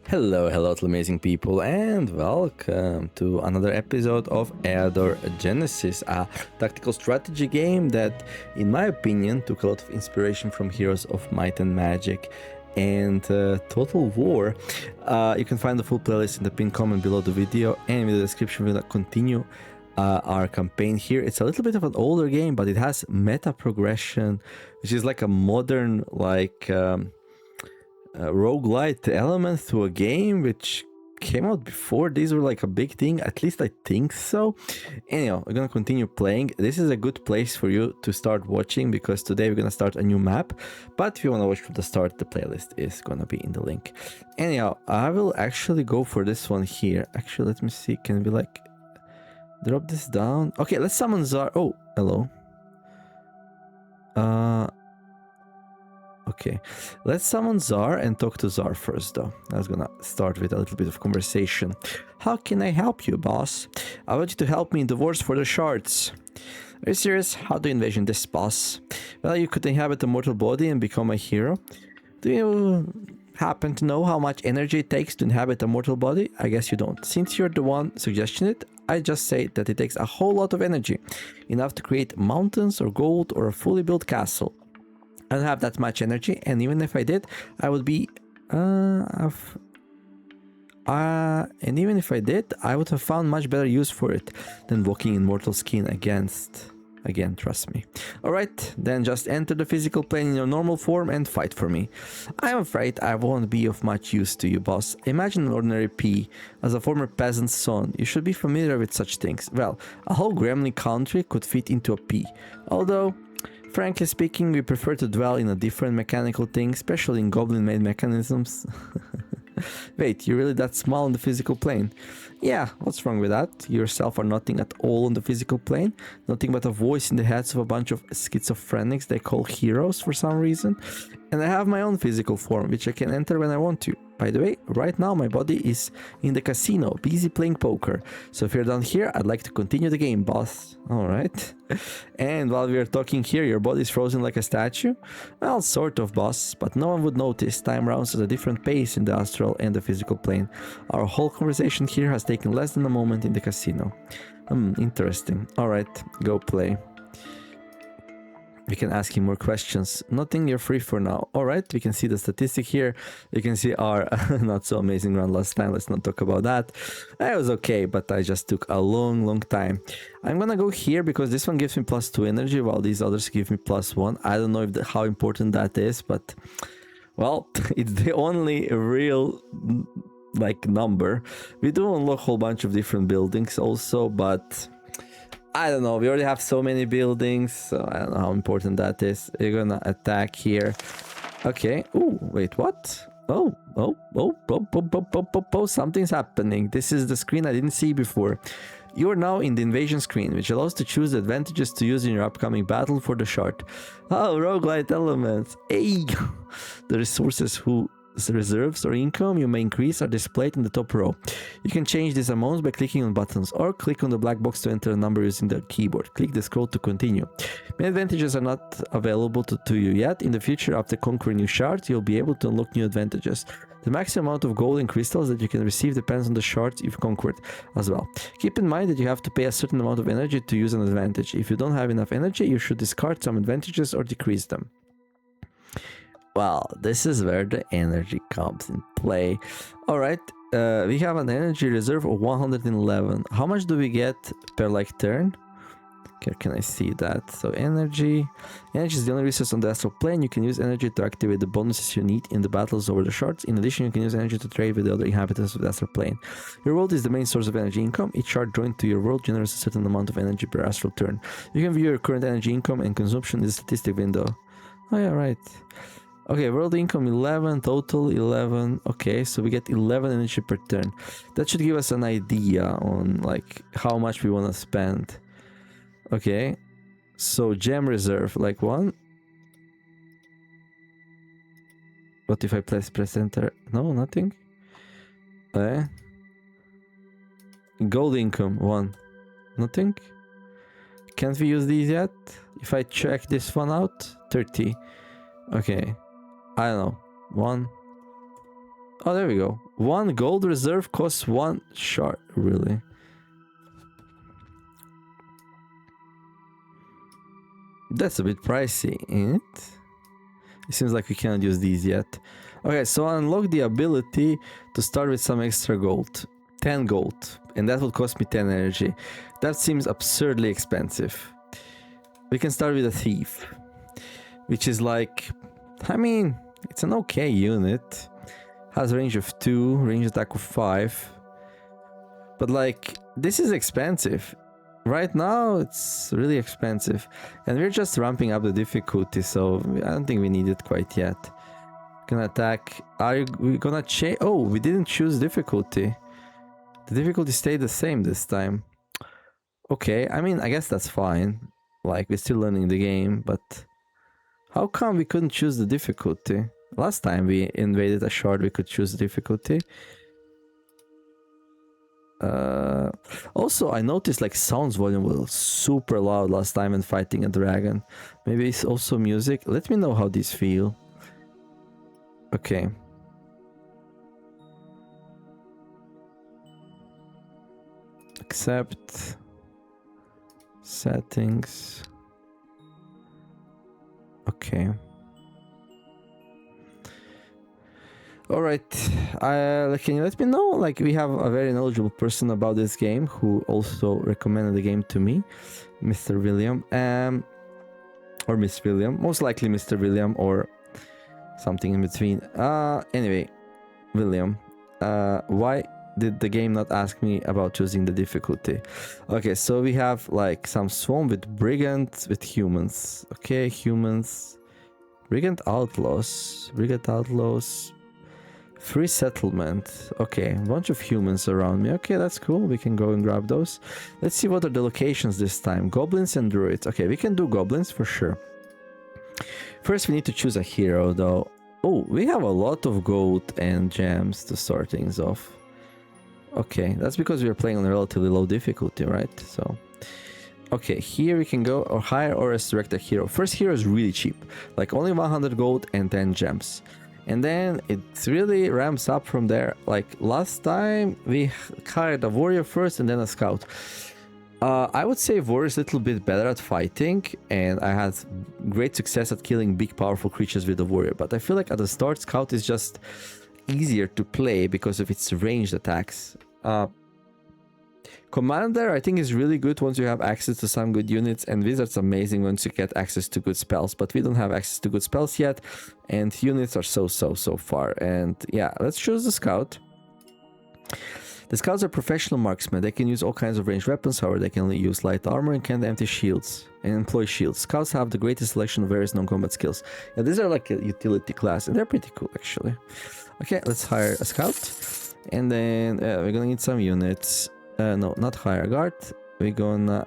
Hello, little amazing people, and welcome to another episode of Eador Genesis, a tactical strategy game that, in my opinion, took a lot of inspiration from Heroes of Might and Magic and Total War. You can find the full playlist in the pinned comment below the video, and in the description we'll continue our campaign here. It's a little bit of an older game, but it has meta progression, which is like a modern, roguelite element to a game which came out before these were like a big thing. At least I think so. Anyhow, we're gonna continue playing. This is a good place for you to start watching because today we're gonna start a new map, but if you want to watch from the start, the playlist is gonna be in the link. Anyhow, I will actually go for this one here. Actually, let me see, can we like drop this down? Okay, let's summon Zar. Oh, hello. Okay, let's summon Zar and talk to Zar first though. I was gonna start with a little bit of conversation. How can I help you, boss? I want you to help me in the wars for the shards. Are you serious? How do you envision this, boss? Well, you could inhabit a mortal body and become a hero. Do you happen to know how much energy it takes to inhabit a mortal body? I guess you don't. Since you're the one suggesting it, I just say that it takes a whole lot of energy. Enough to create mountains or gold or a fully built castle. I don't have that much energy, and even if I did, I would be... and even if I did, I would have found much better use for it than walking in mortal skin again, trust me. Alright, then just enter the physical plane in your normal form and fight for me. I'm afraid I won't be of much use to you, boss. Imagine an ordinary pea. As a former peasant's son, you should be familiar with such things. Well, a whole gremlin country could fit into a pea. Although... frankly speaking, we prefer to dwell in a different mechanical thing, especially in goblin-made mechanisms. Wait, you're really that small on the physical plane? Yeah, what's wrong with that? You yourself are nothing at all on the physical plane, nothing but a voice in the heads of a bunch of schizophrenics they call heroes for some reason. And I have my own physical form, which I can enter when I want to. By the way, right now my body is in the casino, busy playing poker. So if you're down here, I'd like to continue the game, boss. Alright. And while we are talking here, your body is frozen like a statue? Well, sort of, boss, but no one would notice. Time rounds at a different pace in the astral and the physical plane. Our whole conversation here has taken less than a moment in the casino. Interesting. Alright, go play. We can ask him more questions. Nothing, you're free for now. Alright, we can see the statistic here. You can see our not so amazing run last time. Let's not talk about that. It was okay, but I just took a long time. I'm gonna go here because this one gives me +2 energy while these others give me +1. I don't know if how important that is, but... well, it's the only real... like number. We do unlock a whole bunch of different buildings also, but... I don't know, we already have so many buildings, so I don't know how important that is. You're gonna attack here. Okay. Ooh, wait, what? Oh, something's happening. This is the screen I didn't see before. You are now in the invasion screen, which allows to choose the advantages to use in your upcoming battle for the shard. Oh, roguelite elements. Hey! The resources reserves or income you may increase are displayed in the top row. You can change these amounts by clicking on buttons or click on the black box to enter a number using the keyboard. Click the scroll to continue. Many advantages are not available to you yet. In the future, after conquering new shards, you'll be able to unlock new advantages. The maximum amount of gold and crystals that you can receive depends on the shards you've conquered as well. Keep in mind that you have to pay a certain amount of energy to use an advantage. If you don't have enough energy, you should discard some advantages or decrease them. Well, this is where the energy comes in play. Alright, we have an energy reserve of 111. How much do we get per like turn? Okay, can I see that? So energy is the only resource on the astral plane. You can use energy to activate the bonuses you need in the battles over the shards. In addition, you can use energy to trade with the other inhabitants of the astral plane. Your world is the main source of energy income. Each shard joined to your world generates a certain amount of energy per astral turn. You can view your current energy income and consumption in the statistic window. Oh yeah, right. Okay, world income 11, total 11. Okay, so we get 11 energy per turn. That should give us an idea on like how much we want to spend. Okay, so gem reserve, like 1. What if I press enter? No, nothing. Okay. Gold income 1. Nothing. Can't we use these yet? If I check this one out, 30. Okay. I don't know. 1. Oh, there we go. 1 gold reserve costs 1 shard. Really? That's a bit pricey, ain't it? It seems like we cannot use these yet. Okay, so unlock the ability to start with some extra gold. 10 gold. And that would cost me 10 energy. That seems absurdly expensive. We can start with a thief. Which is like... I mean, it's an okay unit. Has range of 2, range attack of 5. But like, this is expensive. Right now, it's really expensive. And we're just ramping up the difficulty, so I don't think we need it quite yet. Gonna attack. We gonna change? Oh, we didn't choose difficulty. The difficulty stayed the same this time. Okay, I mean, I guess that's fine. Like, we're still learning the game, but... How come we couldn't choose the difficulty? Last time we invaded a shard, we could choose the difficulty. Also, I noticed like sounds volume was super loud last time when fighting a dragon. Maybe it's also music. Let me know how these feel. Okay. Accept. Settings. Okay. Alright, can you let me know? Like, we have a very knowledgeable person about this game who also recommended the game to me, Mr. William, or Miss William, most likely Mr. William or something in between. Anyway, William, why did the game not ask me about choosing the difficulty? Okay, so we have like some swarm with brigands with humans. Okay, humans, brigand outlaws, free settlement. Okay, a bunch of humans around me. Okay, that's cool. We can go and grab those. Let's see what are the locations this time. Goblins and druids. Okay, we can do goblins for sure. First, we need to choose a hero though. Oh, we have a lot of gold and gems to start things off. Okay, that's because we are playing on a relatively low difficulty, right? So, okay, here we can go or hire or resurrect a hero. First hero is really cheap, like only 100 gold and 10 gems. And then it really ramps up from there. Like last time we hired a warrior first and then a scout. I would say warrior is a little bit better at fighting, and I had great success at killing big powerful creatures with the warrior. But I feel like at the start scout is just easier to play because of its ranged attacks. Commander, I think, is really good once you have access to some good units, and Wizard's amazing once you get access to good spells, but we don't have access to good spells yet, and units are so far. And yeah, let's choose the Scout. The Scouts are professional marksmen. They can use all kinds of ranged weapons, however they can only use light armor and can't empty shields and employ shields. Scouts have the greatest selection of various non-combat skills. Yeah, these are like a utility class, and they're pretty cool actually. Okay, let's hire a Scout. And then we're gonna need some units. No, not hire a guard. We're gonna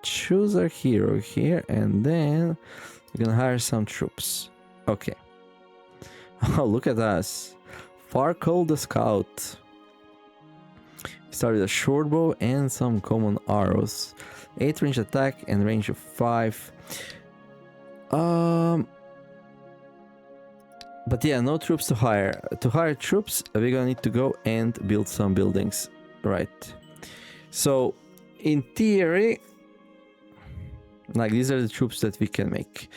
choose our hero here, and then we're gonna hire some troops. Okay. Oh, look at us. Farkle the Scout. We start with a short bow and some common arrows. 8 range attack and range of 5. But yeah, no troops to hire. To hire troops, we're gonna need to go and build some buildings. Right. So, in theory, like these are the troops that we can make.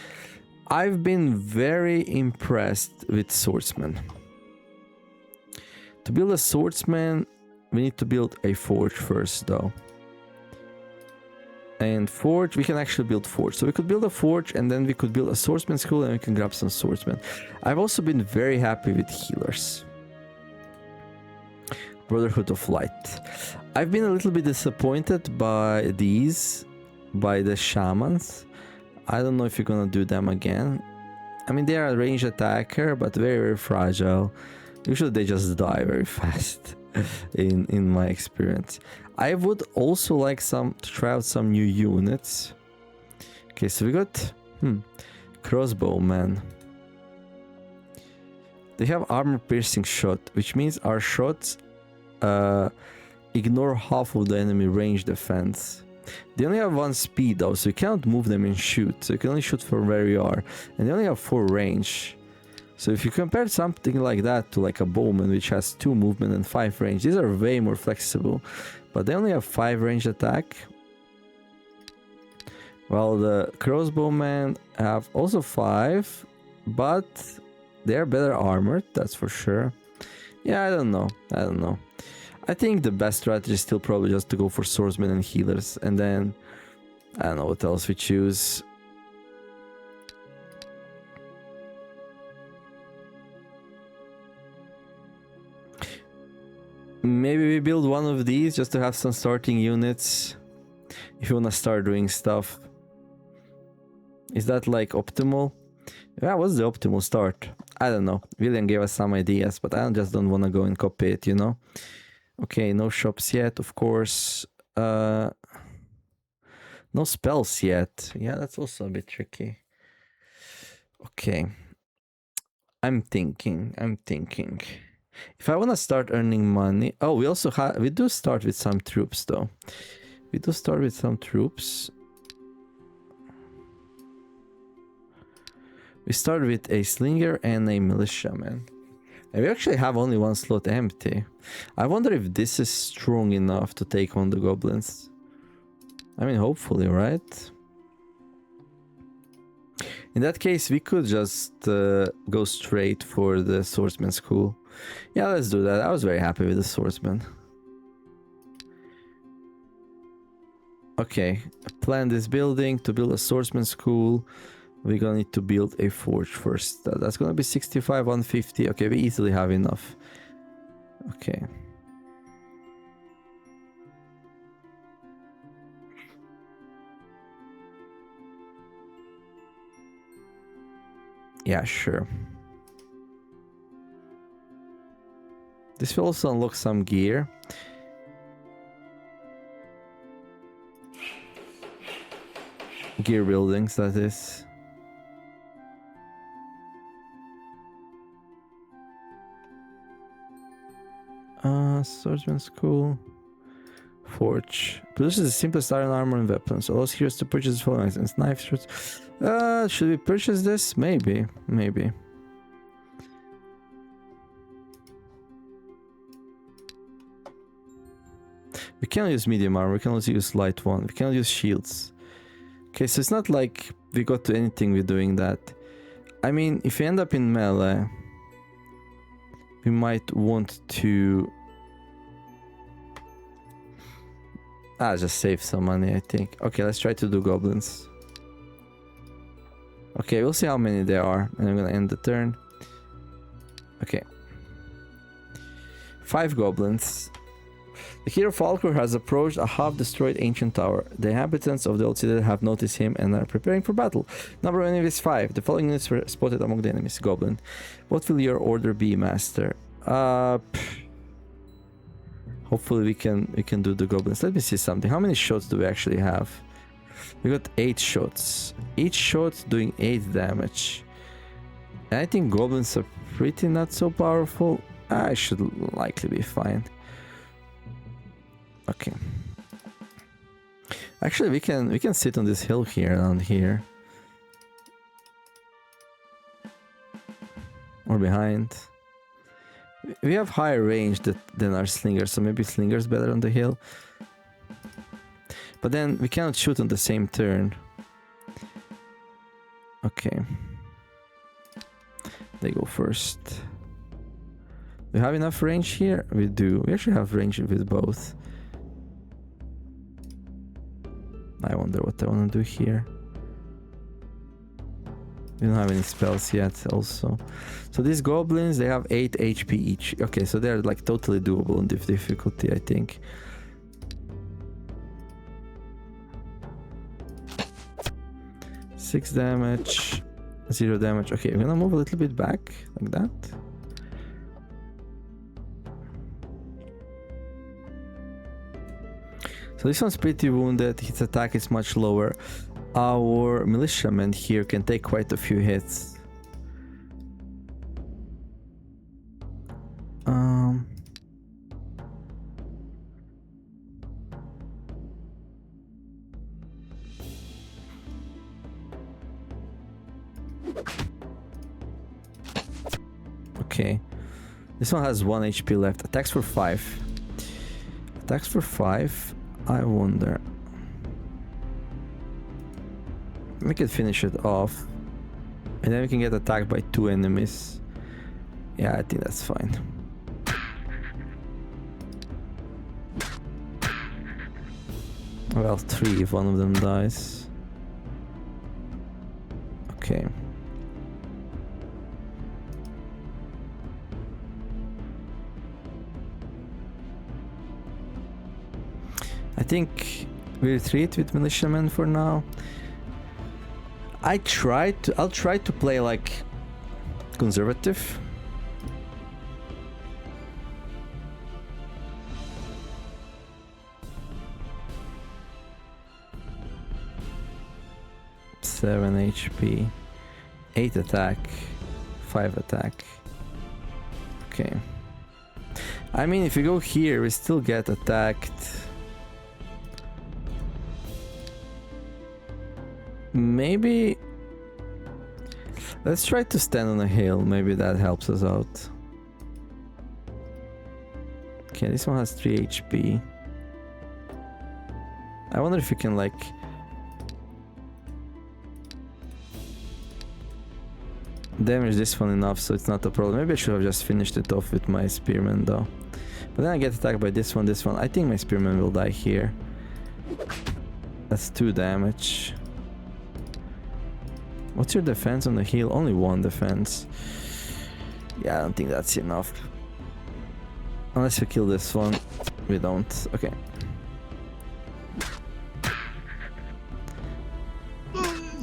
I've been very impressed with swordsmen. To build a swordsman, we need to build a forge first though. And forge, we can actually build forge. So we could build a forge, and then we could build a swordsman school, and we can grab some swordsmen. I've also been very happy with healers. Brotherhood of Light. I've been a little bit disappointed by these, by the shamans. I don't know if you're gonna do them again. I mean, they are a ranged attacker, but very fragile. Usually they just die very fast in my experience. I would also like to try out some new units. Okay, so we got crossbowman. They have armor piercing shot, which means our shots ignore half of the enemy range defense. They only have 1 speed though, so you cannot move them and shoot. So you can only shoot from where you are. And they only have 4 range. So if you compare something like that to like a bowman, which has 2 movement and 5 range, these are way more flexible, but they only have 5 range attack. While the crossbowmen have also 5, but they're better armored, that's for sure. Yeah, I don't know. I think the best strategy is still probably just to go for swordsmen and healers, and then I don't know what else we choose. Maybe we build one of these just to have some starting units if you want to start doing stuff. Is that like optimal? Yeah, what's the optimal start? I don't know. William gave us some ideas, but I just don't want to go and copy it, you know? Okay, no shops yet, of course. No spells yet. Yeah, that's also a bit tricky. Okay. I'm thinking. If I want to start earning money... Oh, we also have... We do start with some troops, though. We start with a slinger and a militiaman. And we actually have only 1 slot empty. I wonder if this is strong enough to take on the goblins. I mean, hopefully, right? In that case, we could just go straight for the swordsman school. Yeah, let's do that. I was very happy with the swordsman. Okay, plan this building to build a swordsman school. We're gonna need to build a forge first. That's gonna be 65, 150. Okay, we easily have enough. Okay. Yeah, sure. This will also unlock some gear. Gear buildings, that is. Swordsman school. Forge. Produces the simplest iron armor and weapons. Allows heroes to purchase the following items. Knife, swords. Should we purchase this? Maybe. We cannot use medium armor. We can also use light one. We cannot use shields. Okay, so it's not like we got to anything with doing that. I mean, if we end up in melee, we might want to... just save some money, I think. Okay, let's try to do goblins. Okay, we'll see how many there are. And I'm gonna end the turn. Okay. 5 goblins. The hero Falkor has approached a half-destroyed ancient tower. The inhabitants of the old citadel have noticed him and are preparing for battle. Number of enemies 5. The following units were spotted among the enemies. Goblin. What will your order be, master? Hopefully we can do the goblins. Let me see something. How many shots do we actually have? We got 8 shots. Each shot doing 8 damage. And I think goblins are pretty not so powerful. I should likely be fine. Okay. Actually, we can sit on this hill here, around here. Or behind. We have higher range than our slingers, so maybe slinger's better on the hill. But then we cannot shoot on the same turn. Okay. They go first. Do we have enough range here? We do. We actually have range with both. I wonder what I want to do here. We don't have any spells yet also. So these goblins, they have 8 HP each. Okay, so they're like totally doable in difficulty, I think. Six damage, 0 damage. Okay, I'm gonna move a little bit back, like that. So this one's pretty wounded, his attack is much lower. Our militiaman here can take quite a few hits. This one has 1 HP left. Attacks for 5. Attacks for 5. I wonder. We could finish it off. And then we can get attacked by 2 enemies. Yeah, I think that's fine. Well, 3 if one of them dies. Okay. I think we retreat with militiamen for now. I'll try to play like conservative. Seven HP, 8 attack, 5 attack. Okay. I mean, if you go here, we still get attacked. Maybe let's try to stand on a hill. Maybe that helps us out. Okay, this one has 3 HP. I wonder if you can like damage this one enough so it's not a problem. Maybe I should have just finished it off with my spearman though. But then I get attacked by this one. I think my spearman will die here. That's 2 damage. What's your defense on the hill? Only 1 defense. Yeah, I don't think that's enough. Unless we kill this one. We don't. Okay.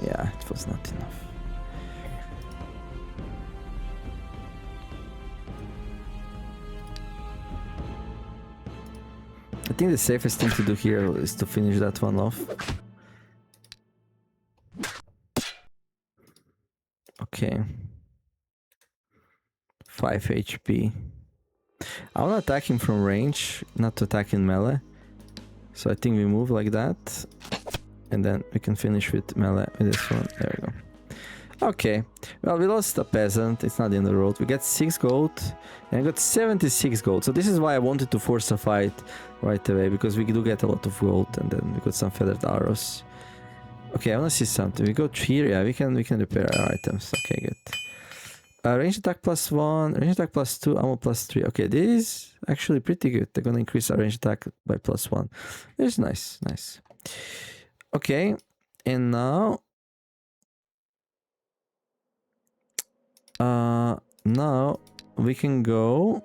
Yeah, it was not enough. I think the safest thing to do here is to finish that one off. Okay. 5 HP. I want to attack him from range, not to attack in melee. So I think we move like that. And then we can finish with melee with this one. There we go. Okay. Well, we lost a peasant. It's not the end of the road. We get 6 gold. And I got 76 gold. So this is why I wanted to force a fight right away. Because we do get a lot of gold. And then we got some feathered arrows. Okay, I want to see something. We go here. Yeah, we can repair our items. Okay, good. Range attack +1. Range attack +2. Ammo +3. Okay, this is actually pretty good. They're going to increase our range attack by +1. It's nice. Nice. Okay, and now now we can go.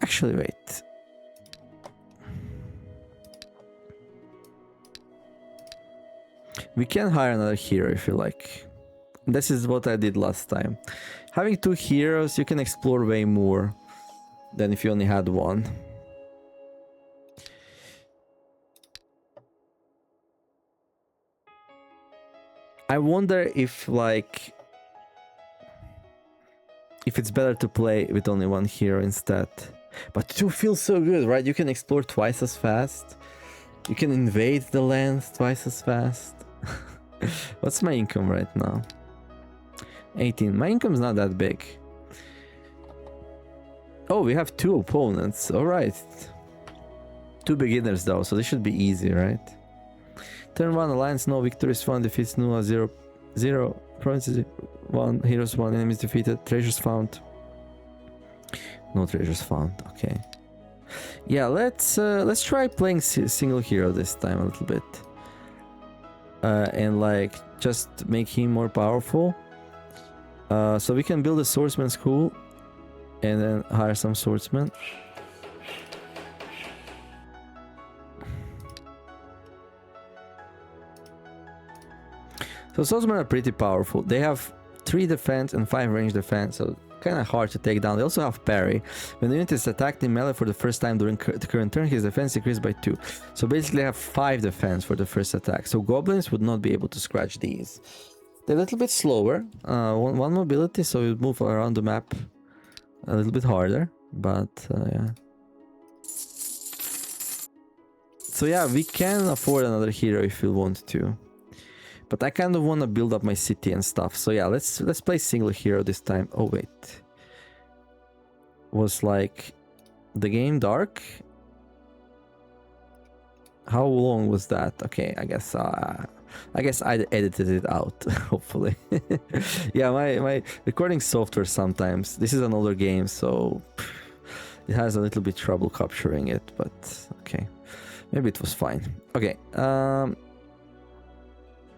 Actually, wait. We can hire another hero if you like. This is what I did last time. Having 2 heroes, you can explore way more than if you only had 1. I wonder if like if it's better to play with only 1 hero instead. But 2 feels so good, right? You can explore twice as fast. You can invade the land twice as fast. What's my income right now? 18. My income's not that big. Oh, we have 2 opponents. Alright. 2 beginners though, so this should be easy, right? Turn 1, alliance, no victories, 1 defeats, Nula, 0 provinces, 1 heroes, 1 enemies defeated, treasures found. No treasures found, okay. Yeah, let's try playing single hero this time a little bit. And like, just make him more powerful. So we can build a swordsman school and then hire some swordsmen. So swordsmen are pretty powerful. They have 3 defense and 5 range defense, so kind of hard to take down. They also have parry. When the unit is attacked in melee for the first time during the current turn, his defense increased by 2. So basically they have 5 defense for the first attack. So goblins would not be able to scratch these. They're a little bit slower. 1 mobility, so you move around the map a little bit harder. But yeah. So yeah, we can afford another hero if we want to. But I kind of want to build up my city and stuff. So yeah, let's play single hero this time. Oh wait. was like the game dark. How long was that? Okay, I guess I edited it out. Hopefully. Yeah, my recording software sometimes. This is an older game, so it has a little bit trouble capturing it. But okay, maybe it was fine. Okay.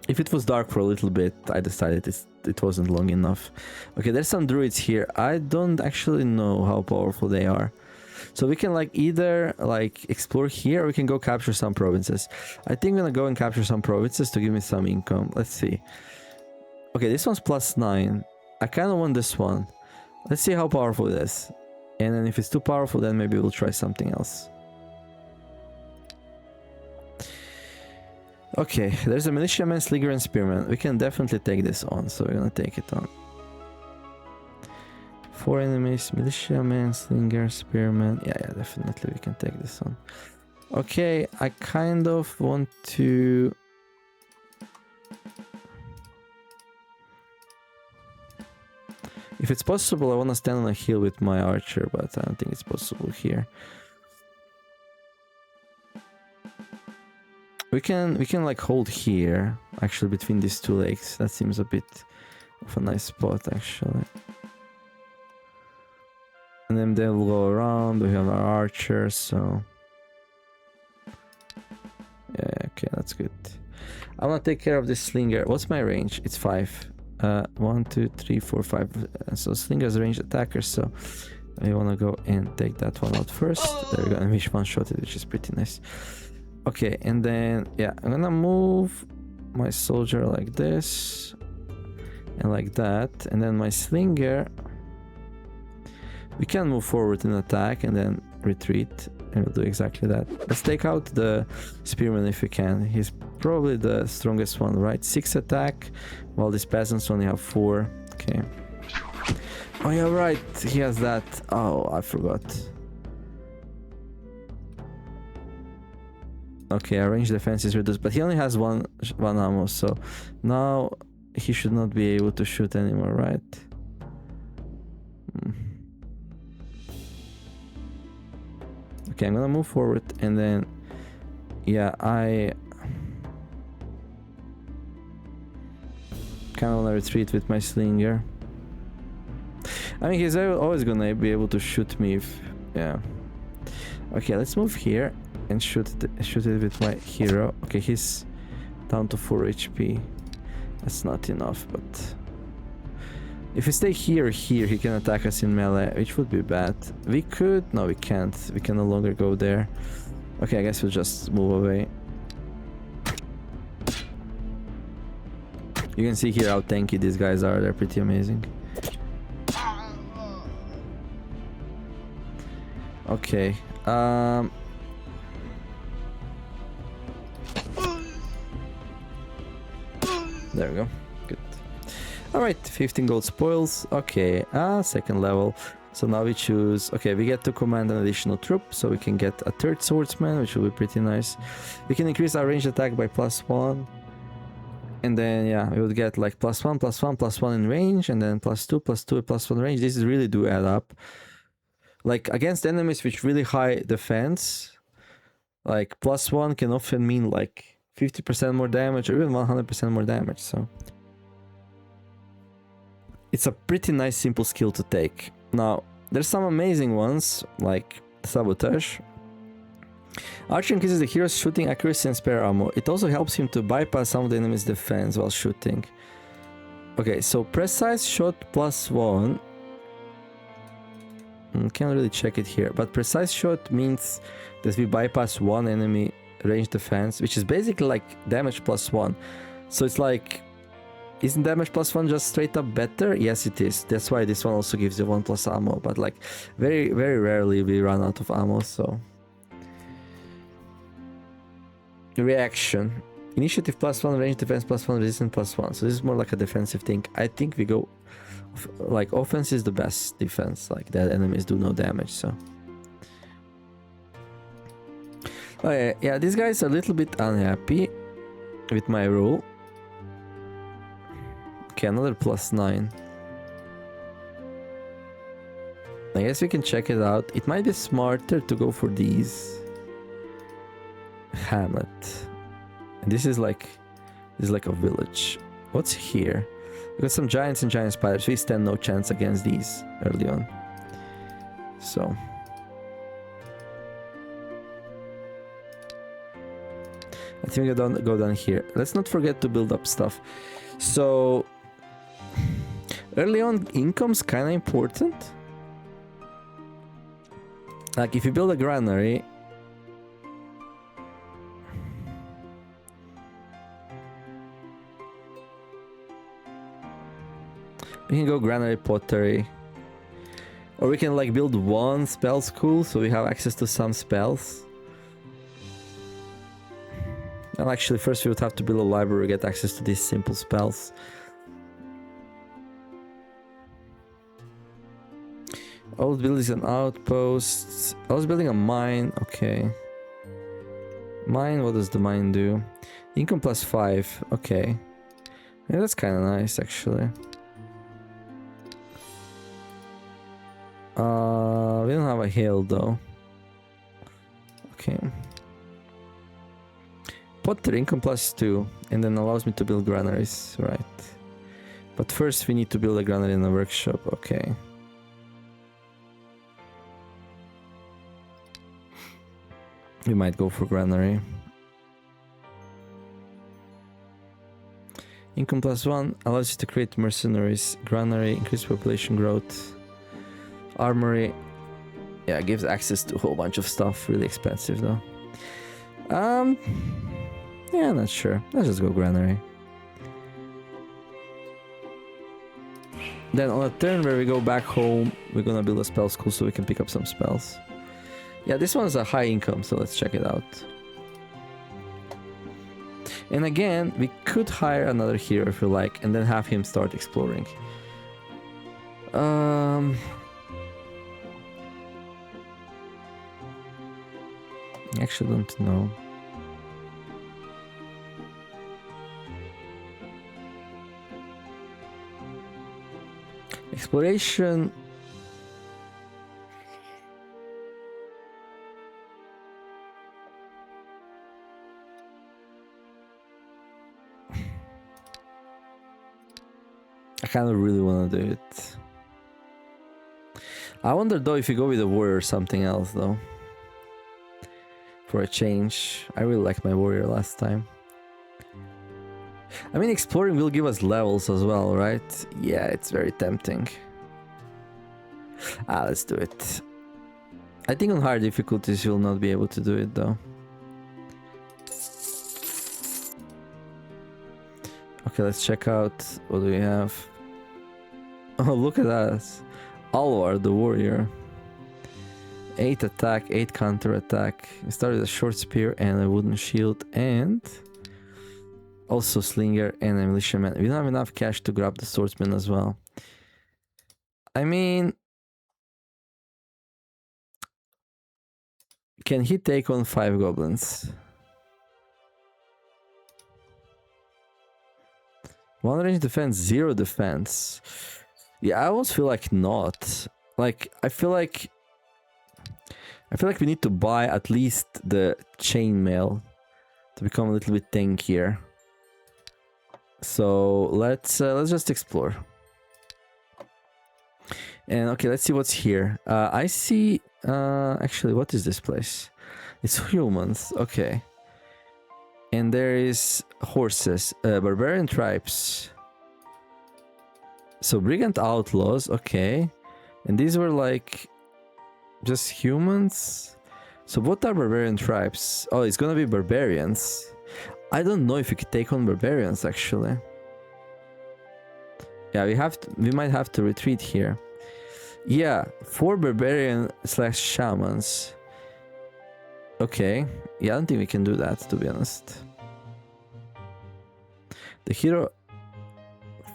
If it was dark for a little bit, I decided it wasn't long enough. Okay, there's some druids here. I don't actually know how powerful they are. So we can like either like explore here or we can go capture some provinces. I think I'm gonna go and capture some provinces to give me some income. Let's see. Okay, this one's +9. I kind of want this one. Let's see how powerful it is. And then if it's too powerful, then maybe we'll try something else. Okay, there's a militiaman, slinger, and spearman. We can definitely take this on, so we're gonna take it on. 4 enemies, militiaman, slinger, spearman. Yeah, definitely we can take this on. Okay, I kind of want to... If it's possible, I want to stand on a hill with my archer, but I don't think it's possible here. We can like hold here, actually, between these two lakes. That seems a bit of a nice spot, actually. And then they'll go around. We have our archers, so yeah, okay, that's good. I want to take care of this slinger. What's my range? It's 5. 1, 2, 3, 4, 5. So slinger's range attacker. So I want to go and take that one out first. There we go. And which one shot it, which is pretty nice. Okay, and then yeah, I'm gonna move my soldier like this and like that, and then my slinger. We can move forward and attack and then retreat, and we'll do exactly that. Let's take out the spearman if we can. He's probably the strongest one, right? 6 attack, while these peasants only have 4. Okay. Oh yeah, right. He has that. Oh, I forgot. Okay, our range defense is reduced, but he only has one ammo, so now he should not be able to shoot anymore, right? Okay, I'm gonna move forward, and then yeah, I kind of want to retreat with my slinger. I mean, he's always gonna be able to shoot me if... yeah. Okay, let's move here and shoot it with my hero. Okay, he's down to 4 HP. That's not enough, but... if we stay here, he can attack us in melee, which would be bad. We could... no, we can't. We can no longer go there. Okay, I guess we'll just move away. You can see here how tanky these guys are. They're pretty amazing. Okay. There we go. Good. Alright, 15 gold spoils. Okay, second level. So now we choose... okay, we get to command an additional troop, so we can get a 3rd swordsman, which will be pretty nice. We can increase our ranged attack by +1. And then, yeah, we would get like +1, +1, +1 in range, and then +2, +2, +1 range. These really do add up. Like, against enemies with really high defense, like, +1 can often mean like 50% more damage, or even 100% more damage, so... it's a pretty nice, simple skill to take. Now, there's some amazing ones, like Sabotage. Archer increases the hero's shooting accuracy and spare ammo. It also helps him to bypass some of the enemy's defense while shooting. Okay, so precise shot +1. Can't really check it here, but precise shot means that we bypass one enemy range defense, which is basically like damage +1. So it's like... isn't damage +1 just straight up better? Yes, it is. That's why this one also gives you 1+ ammo, but like very, very rarely we run out of ammo, so... reaction. Initiative +1, range defense +1, resistance +1. So this is more like a defensive thing. I think we go... like, offense is the best defense. Like, that enemies do no damage, so... okay, yeah, these guys are a little bit unhappy with my rule. Okay, another +9. I guess we can check it out. It might be smarter to go for these. Hamlet. And this is like a village. What's here? We got some giants and giant spiders. We stand no chance against these early on. So I think we go down here. Let's not forget to build up stuff. So early on, income's kind of important. Like if you build a granary, we can go granary pottery. Or we can like build one spell school so we have access to some spells. And actually first we would have to build a library to get access to these simple spells. Old buildings and outposts. I was building a mine, okay. Mine, what does the mine do? Income plus 5, okay. Yeah, that's kind of nice actually. We don't have a hill though. Okay. Pottery, income plus 2, and then allows me to build granaries, right. But first we need to build a granary in a workshop, okay. We might go for granary. Income plus 1 allows you to create mercenaries, granary, increase population growth. Armory, yeah, gives access to a whole bunch of stuff. Really expensive though. Yeah, not sure. Let's just go granary. Then on a turn where we go back home, we're gonna build a spell school so we can pick up some spells. Yeah, this one's a high income, so let's check it out. And again, we could hire another hero if we like, and then have him start exploring. I actually don't know. Exploration. I kind of really want to do it. I wonder though if you go with a warrior or something else though. For a change. I really liked my warrior last time. I mean, exploring will give us levels as well, right? Yeah, it's very tempting. Let's do it. I think on hard difficulties you'll not be able to do it though. Okay, let's check out what do we have. Oh, look at us. Alvar the warrior. 8 attack, 8 counter attack. We started with a short spear and a wooden shield and also slinger and a militiaman. We don't have enough cash to grab the swordsman as well. I mean, can he take on 5 goblins? 1 range defense, 0 defense. Yeah, I almost feel like not. Like, I feel like we need to buy at least the chainmail to become a little bit tankier. So let's just explore. And okay, let's see what's here. I see. Actually, what is this place? It's humans. Okay. And there is horses, barbarian tribes. So brigand outlaws. Okay. And these were like just humans. So what are barbarian tribes? Oh, it's gonna be barbarians. I don't know if we could take on barbarians actually. Yeah, we might have to retreat here. Yeah, 4 barbarian / shamans. Okay. Yeah, I don't think we can do that, to be honest. The hero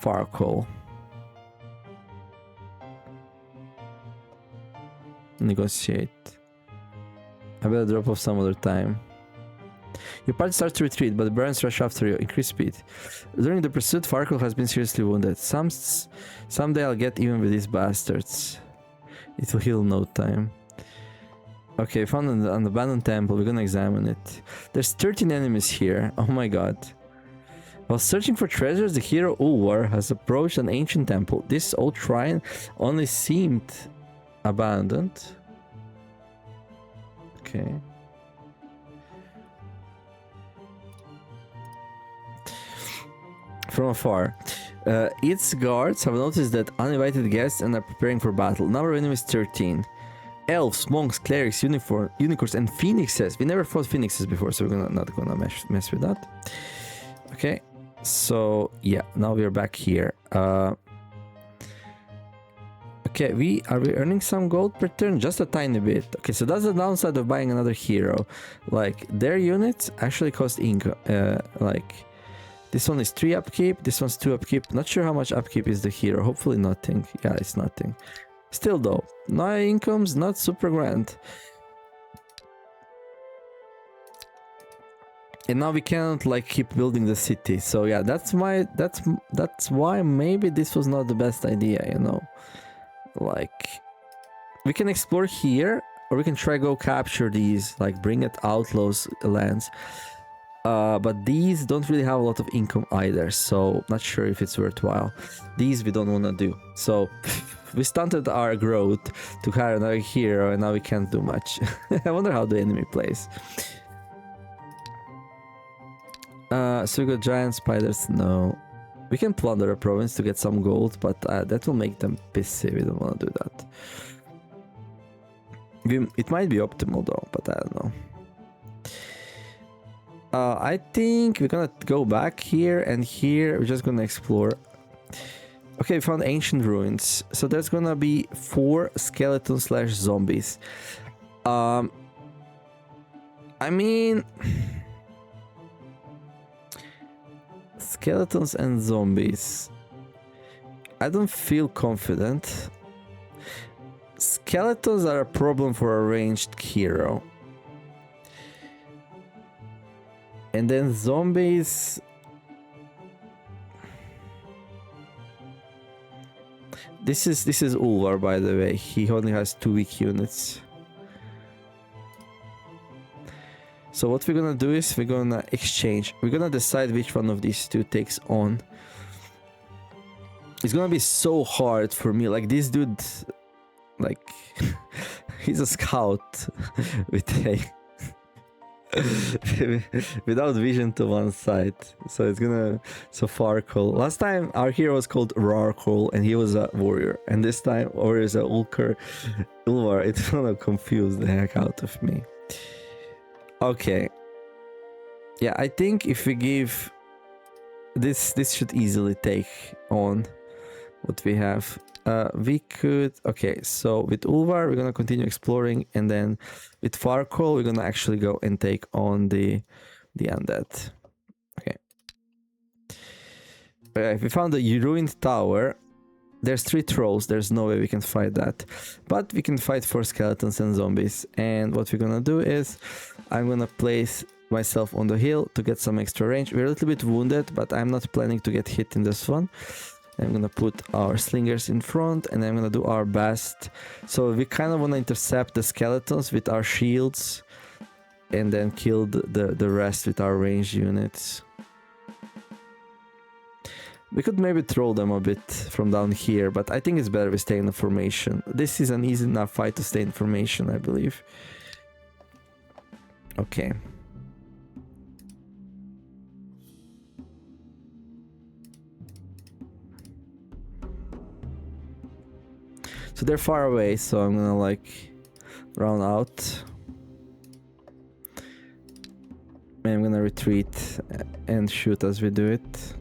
Farkle. Negotiate. I better drop off some other time. Your party starts to retreat, but the Barons rush after you. Increase speed. During the pursuit, Farkle has been seriously wounded. Someday I'll get even with these bastards. It will heal in no time. Okay, found an abandoned temple. We're gonna examine it. There's 13 enemies here. Oh my god. While searching for treasures, the hero Ulvar has approached an ancient temple. This old shrine only seemed abandoned. Okay. From afar. Its guards have noticed that uninvited guests and are preparing for battle. Number of enemies 13. Elves, monks, clerics, unicorns, and phoenixes. We never fought phoenixes before, so we're not gonna mess with that. Okay, so yeah, now we're back here. Okay, are we earning some gold per turn? Just a tiny bit. Okay, so that's the downside of buying another hero. Like, their units actually cost income. Like, this one is 3 upkeep, this one's 2 upkeep. Not sure how much upkeep is the hero. Hopefully nothing. Yeah, it's nothing. Still though, 9 incomes, not super grand. And now we can't like keep building the city. So yeah, that's why maybe this was not the best idea, you know. Like, we can explore here, or we can try go capture these, like bring it outlaws lands. But these don't really have a lot of income either, so not sure if it's worthwhile. These we don't want to do. So we stunted our growth to hire another hero, and now we can't do much. I wonder how the enemy plays. So we got giant spiders. No. We can plunder a province to get some gold, but that will make them pissy. We don't want to do that. It might be optimal though, but I don't know. I think we're gonna go back here, and here we're just gonna explore. Okay, we found ancient ruins. So there's gonna be 4 skeletons / zombies. I mean, skeletons and zombies. I don't feel confident. Skeletons are a problem for a ranged hero. And then zombies. This is Ulvar, by the way. He only has 2 weak units. So what we're gonna do is we're gonna exchange. We're gonna decide which one of these 2 takes on. It's gonna be so hard for me. Like, this dude, like, he's a scout with a without vision to one side. So it's gonna... So Farkle. Last time our hero was called Rarkle and he was a warrior. And this time warrior is a Ulvar. It's gonna confuse the heck out of me. Okay. Yeah, I think if we give... This should easily take on what we have. We could... Okay, so with Ulvar, we're gonna continue exploring, and then with Farkle, we're gonna actually go and take on the undead. Okay. If we found a ruined tower, there's 3 trolls, there's no way we can fight that. But we can fight 4 skeletons and zombies. And what we're gonna do is, I'm gonna place myself on the hill to get some extra range. We're a little bit wounded, but I'm not planning to get hit in this one. I'm gonna put our slingers in front, and I'm gonna do our best. So we kind of want to intercept the skeletons with our shields, and then kill the rest with our ranged units. We could maybe throw them a bit from down here, but I think it's better we stay in the formation. This is an easy enough fight to stay in formation, I believe. Okay. So they're far away, so I'm gonna like round out. And I'm gonna retreat and shoot as we do it.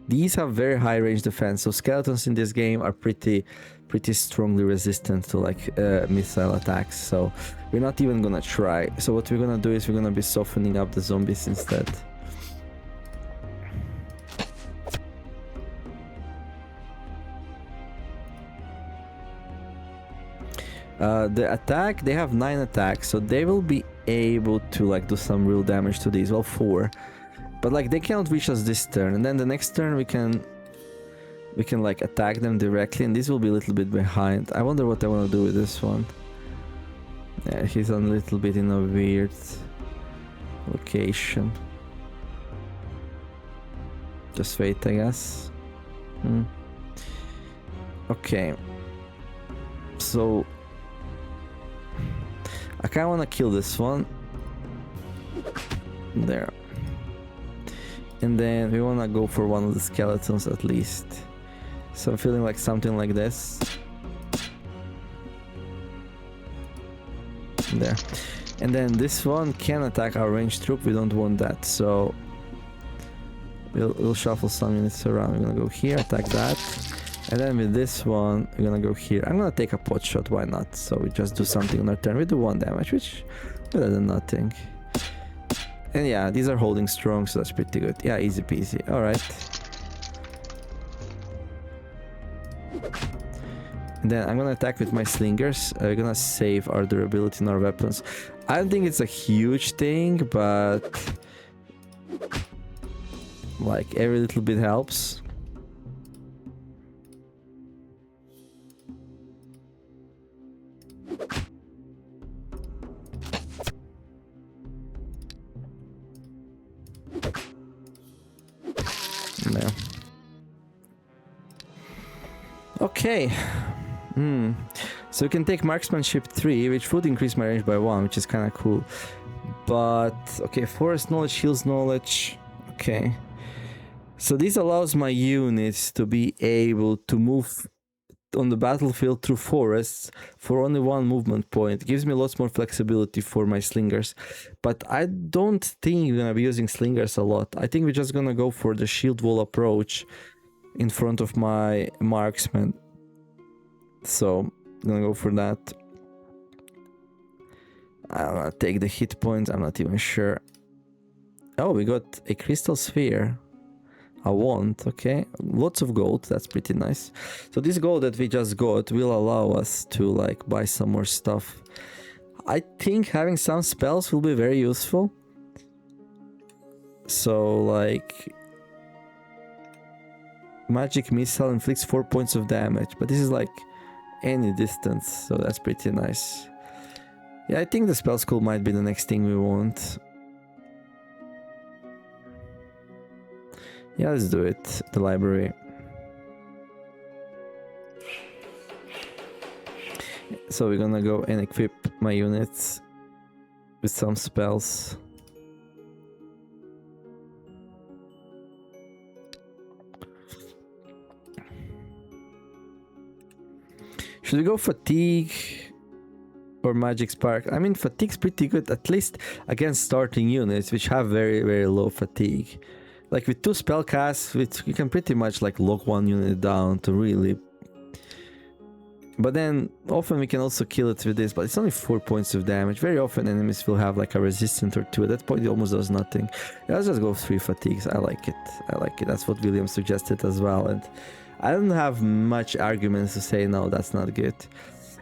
These have very high range defense, so skeletons in this game are pretty strongly resistant to like missile attacks, so we're not even gonna try. So what we're gonna do is we're gonna be softening up the zombies instead. The attack, they have 9 attacks, so they will be able to like do some real damage to these. Well, 4, but like they cannot reach us this turn, and then the next turn we can we can like attack them directly, and this will be a little bit behind. I wonder what I want to do with this one. Yeah, he's a little bit in a weird location. Just wait, I guess. Okay. So I kinda wanna kill this one. There. And then we wanna go for one of the skeletons at least. So I'm feeling like something like this. There. And then this one can attack our ranged troop. We don't want that, so we'll shuffle some units around. We're gonna go here, attack that. And then with this one, we're gonna go here. I'm gonna take a pot shot, why not? So we just do something on our turn. We do 1 damage, which better than nothing. And yeah, these are holding strong, so that's pretty good. Yeah, easy peasy. Alright. And then I'm gonna attack with my slingers. We're gonna save our durability in our weapons. I don't think it's a huge thing, but like every little bit helps. No. Okay. So we can take marksmanship 3, which would increase my range by 1, which is kind of cool. But okay, forest knowledge, heals knowledge. Okay. So this allows my units to be able to move on the battlefield through forests for only 1 movement point. It gives me lots more flexibility for my slingers. But I don't think we're gonna be using slingers a lot. I think we're just gonna go for the shield wall approach in front of my marksman. So I'm gonna go for that. I'm gonna take the hit points, I'm not even sure. Oh, we got a crystal sphere. A wand, okay. Lots of gold, that's pretty nice. So this gold that we just got will allow us to like buy some more stuff. I think having some spells will be very useful. So like magic missile inflicts 4 points of damage, but this is like any distance, so that's pretty nice. Yeah, I think the spell school might be the next thing we want. Yeah, let's do it. The library. So we're gonna go and equip my units with some spells. Should we go fatigue or magic spark? I mean, fatigue's pretty good, at least against starting units, which have very, very low fatigue. Like with 2 spell casts, you can pretty much like lock 1 unit down to really... But then often we can also kill it with this, but it's only 4 points of damage. Very often enemies will have like a resistant or 2. At that point it almost does nothing. Yeah, let's just go 3 fatigues. I like it. I like it. That's what William suggested as well. And I don't have much arguments to say no, that's not good.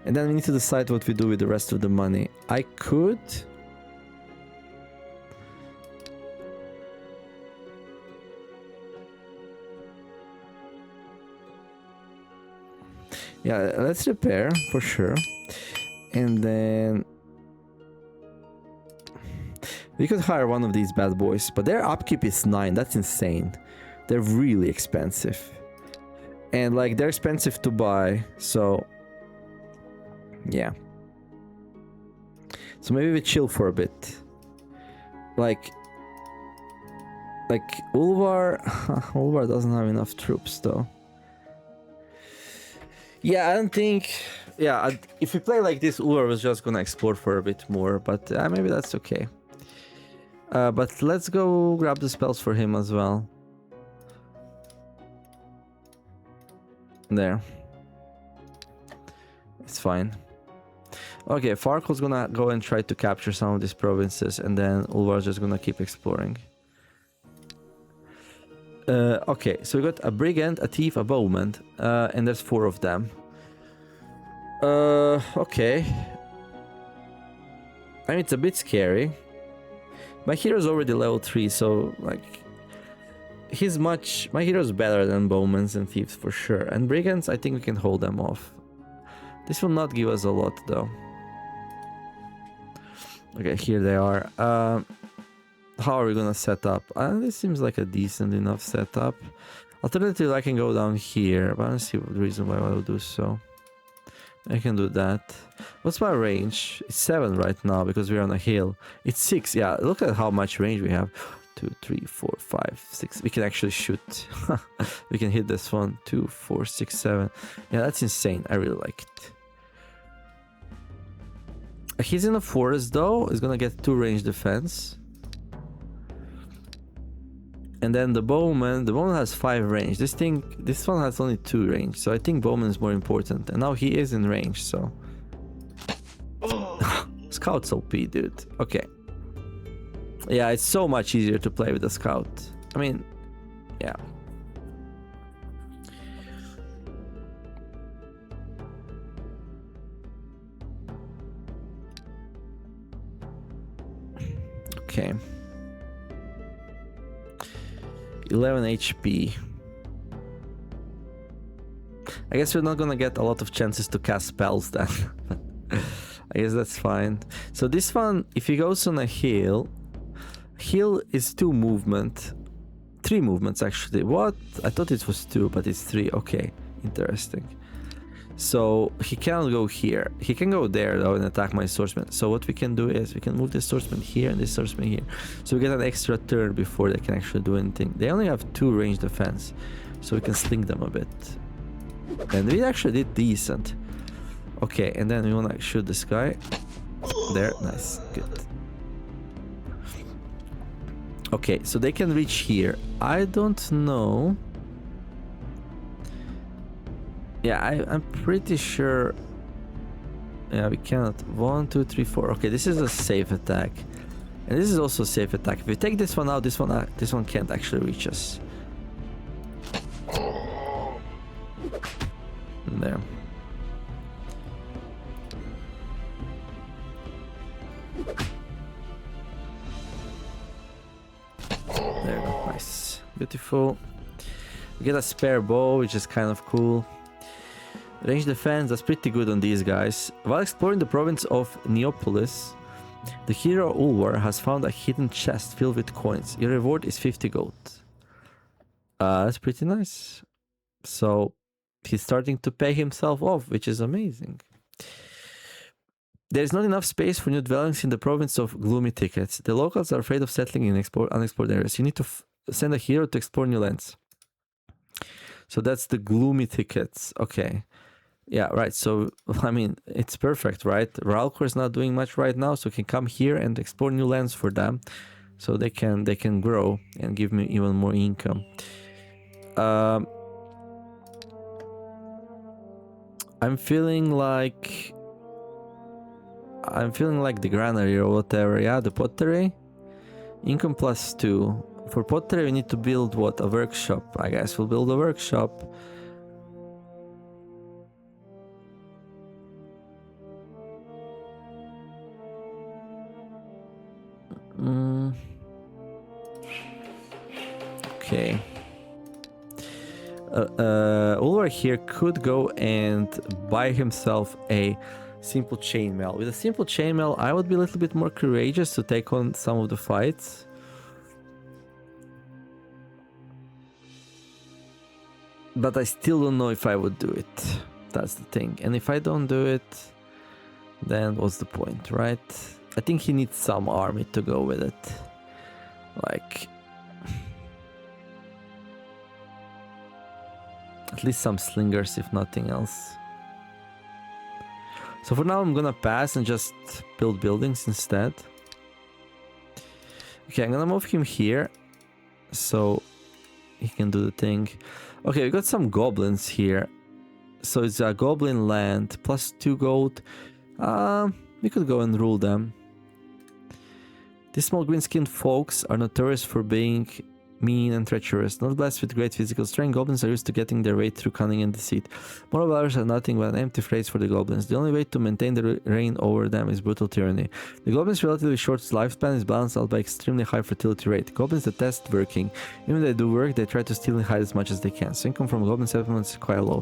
And then we need to decide what we do with the rest of the money. I could... Yeah, let's repair for sure. And then we could hire one of these bad boys, but their upkeep is 9. That's insane. They're really expensive. And like they're expensive to buy, so yeah. So maybe we chill for a bit. Like Ulvar Ulvar doesn't have enough troops though. Yeah, I don't think... Yeah, if we play like this, Ulvar was just gonna explore for a bit more, but maybe that's okay. But let's go grab the spells for him as well. There. It's fine. Okay, Farkel's gonna go and try to capture some of these provinces, and then Ulvar's just gonna keep exploring. Okay, so we got a brigand, a thief, a bowman, and there's 4 of them. Okay. I mean, it's a bit scary. My hero's already level 3, so like my hero's better than bowmans and thieves for sure. And brigands, I think we can hold them off. This will not give us a lot though. Okay, here they are. How are we gonna set up? This seems like a decent enough setup. Alternatively, I can go down here, but I don't see the reason why I will do so. I can do that. What's my range? It's 7 right now because we're on a hill. It's 6. Yeah, look at how much range we have. 2, 3, 4, 5, 6. We can actually shoot. We can hit this one. 2, 4, 6, 7. Yeah, that's insane. I really like it. He's in a forest though. He's gonna get 2 range defense. And then the bowman has 5 range. This one has only 2 range. So I think bowman is more important. And now he is in range, so. Scout's OP, dude. Okay. Yeah, it's so much easier to play with a scout. I mean, yeah. Okay. 11 HP. I guess we're not gonna get a lot of chances to cast spells then. I guess that's fine. So this one, if he goes on a hill is 2 movement. 3 movements actually. What? I thought it was 2, but it's 3. Okay, interesting. So he cannot go here. He can go there though and attack my swordsman. So what we can do is we can move this swordsman here and this swordsman here. So we get an extra turn before they can actually do anything. They only have 2 range defense, so we can sling them a bit. And we actually did decent. Okay, and then we wanna shoot this guy. There, nice, good. Okay, so they can reach here. I don't know. Yeah, I'm pretty sure. Yeah, we cannot. 1, 2, 3, 4. Okay, this is a safe attack, and this is also a safe attack. If we take this one out, this one can't actually reach us. There. There we go. Nice, beautiful. We get a spare bow, which is kind of cool. Range defense, that's pretty good on these guys. While exploring the province of Neopolis, the hero Ulvar has found a hidden chest filled with coins. Your reward is 50 gold. That's pretty nice. So he's starting to pay himself off, which is amazing. There's not enough space for new dwellings in the province of Gloomy Thickets. The locals are afraid of settling in unexplored areas. You need to send a hero to explore new lands. So that's the Gloomy Thickets. Okay. Yeah, right. So, I mean, it's perfect, right? Ralcor is not doing much right now, so we can come here and explore new lands for them. So they can grow and give me even more income. I'm feeling like the granary or whatever. Yeah, the pottery. Income +2. For pottery, we need to build what? A workshop. I guess we'll build a workshop. Okay. Ulvar here could go and buy himself a simple chainmail. With a simple chainmail, I would be a little bit more courageous to take on some of the fights. But I still don't know if I would do it. That's the thing. And if I don't do it, then what's the point, right? I think he needs some army to go with it. Like, at least some slingers, if nothing else. So for now, I'm gonna pass and just build buildings instead. Okay, I'm gonna move him here, so he can do the thing. Okay, we got some goblins here. So it's a goblin land, +2 gold. We could go and rule them. These small green-skinned folks are notorious for being mean and treacherous. Not blessed with great physical strength, goblins are used to getting their way through cunning and deceit. Moral values are nothing but an empty phrase for the goblins. The only way to maintain the reign over them is brutal tyranny. The goblins' relatively short lifespan is balanced out by extremely high fertility rate. Goblins detest working. Even when they do work, they try to steal and hide as much as they can. So income from goblin settlements is quite low.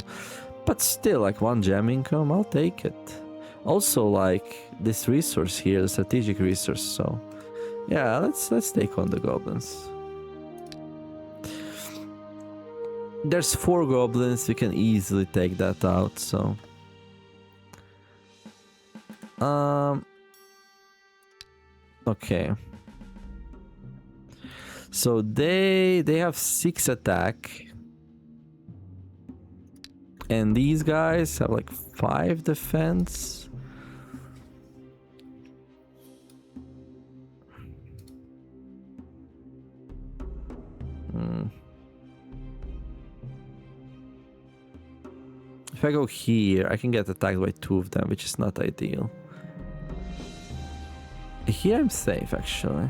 But still, like 1 gem income, I'll take it. Also, like this resource here, the strategic resource, so yeah, let's take on the goblins. There's 4 goblins, we can easily take that out, so okay. So they have 6 attack. And these guys have like 5 defense. If I go here, I can get attacked by 2 of them, which is not ideal. Here I'm safe, actually.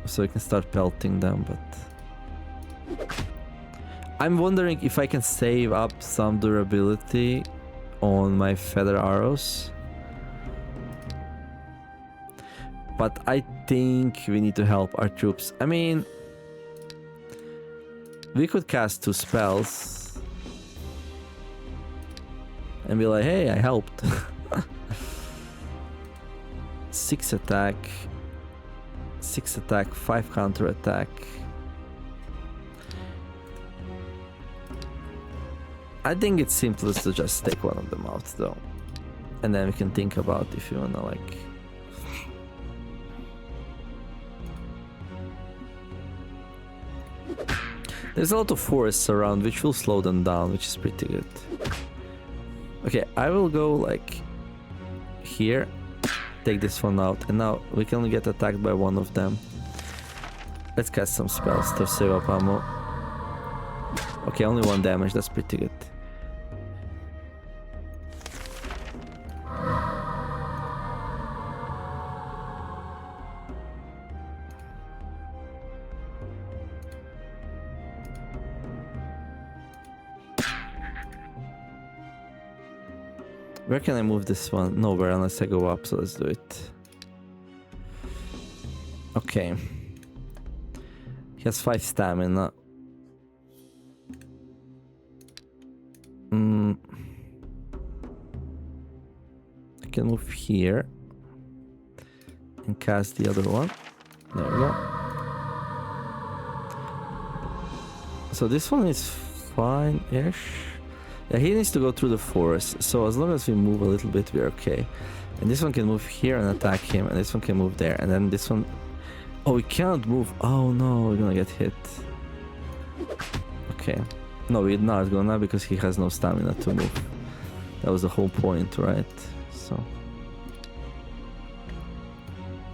So I can start pelting them, but I'm wondering if I can save up some durability on my feather arrows. But I think we need to help our troops. I mean, we could cast 2 spells and be like, hey, I helped. 6 attack. 6 attack, 5 counter attack. I think it's simplest to just take one of them out though. And then we can think about if you wanna like... There's a lot of forests around which will slow them down, which is pretty good. Okay, I will go like here. Take this one out, and now we can only get attacked by 1 of them. Let's cast some spells to save up ammo. Okay, only 1 damage, that's pretty good. Where can I move this one? Nowhere unless I go up, so let's do it. Okay. He has 5 stamina. I can move here and cast the other one. There we go. So this one is fine-ish. Yeah, he needs to go through the forest, so as long as we move a little bit, we're okay. And this one can move here and attack him, and this one can move there, and then this one... Oh, we cannot move. Oh no, we're gonna get hit. Okay. No, we're not gonna, because he has no stamina to move. That was the whole point, right? So...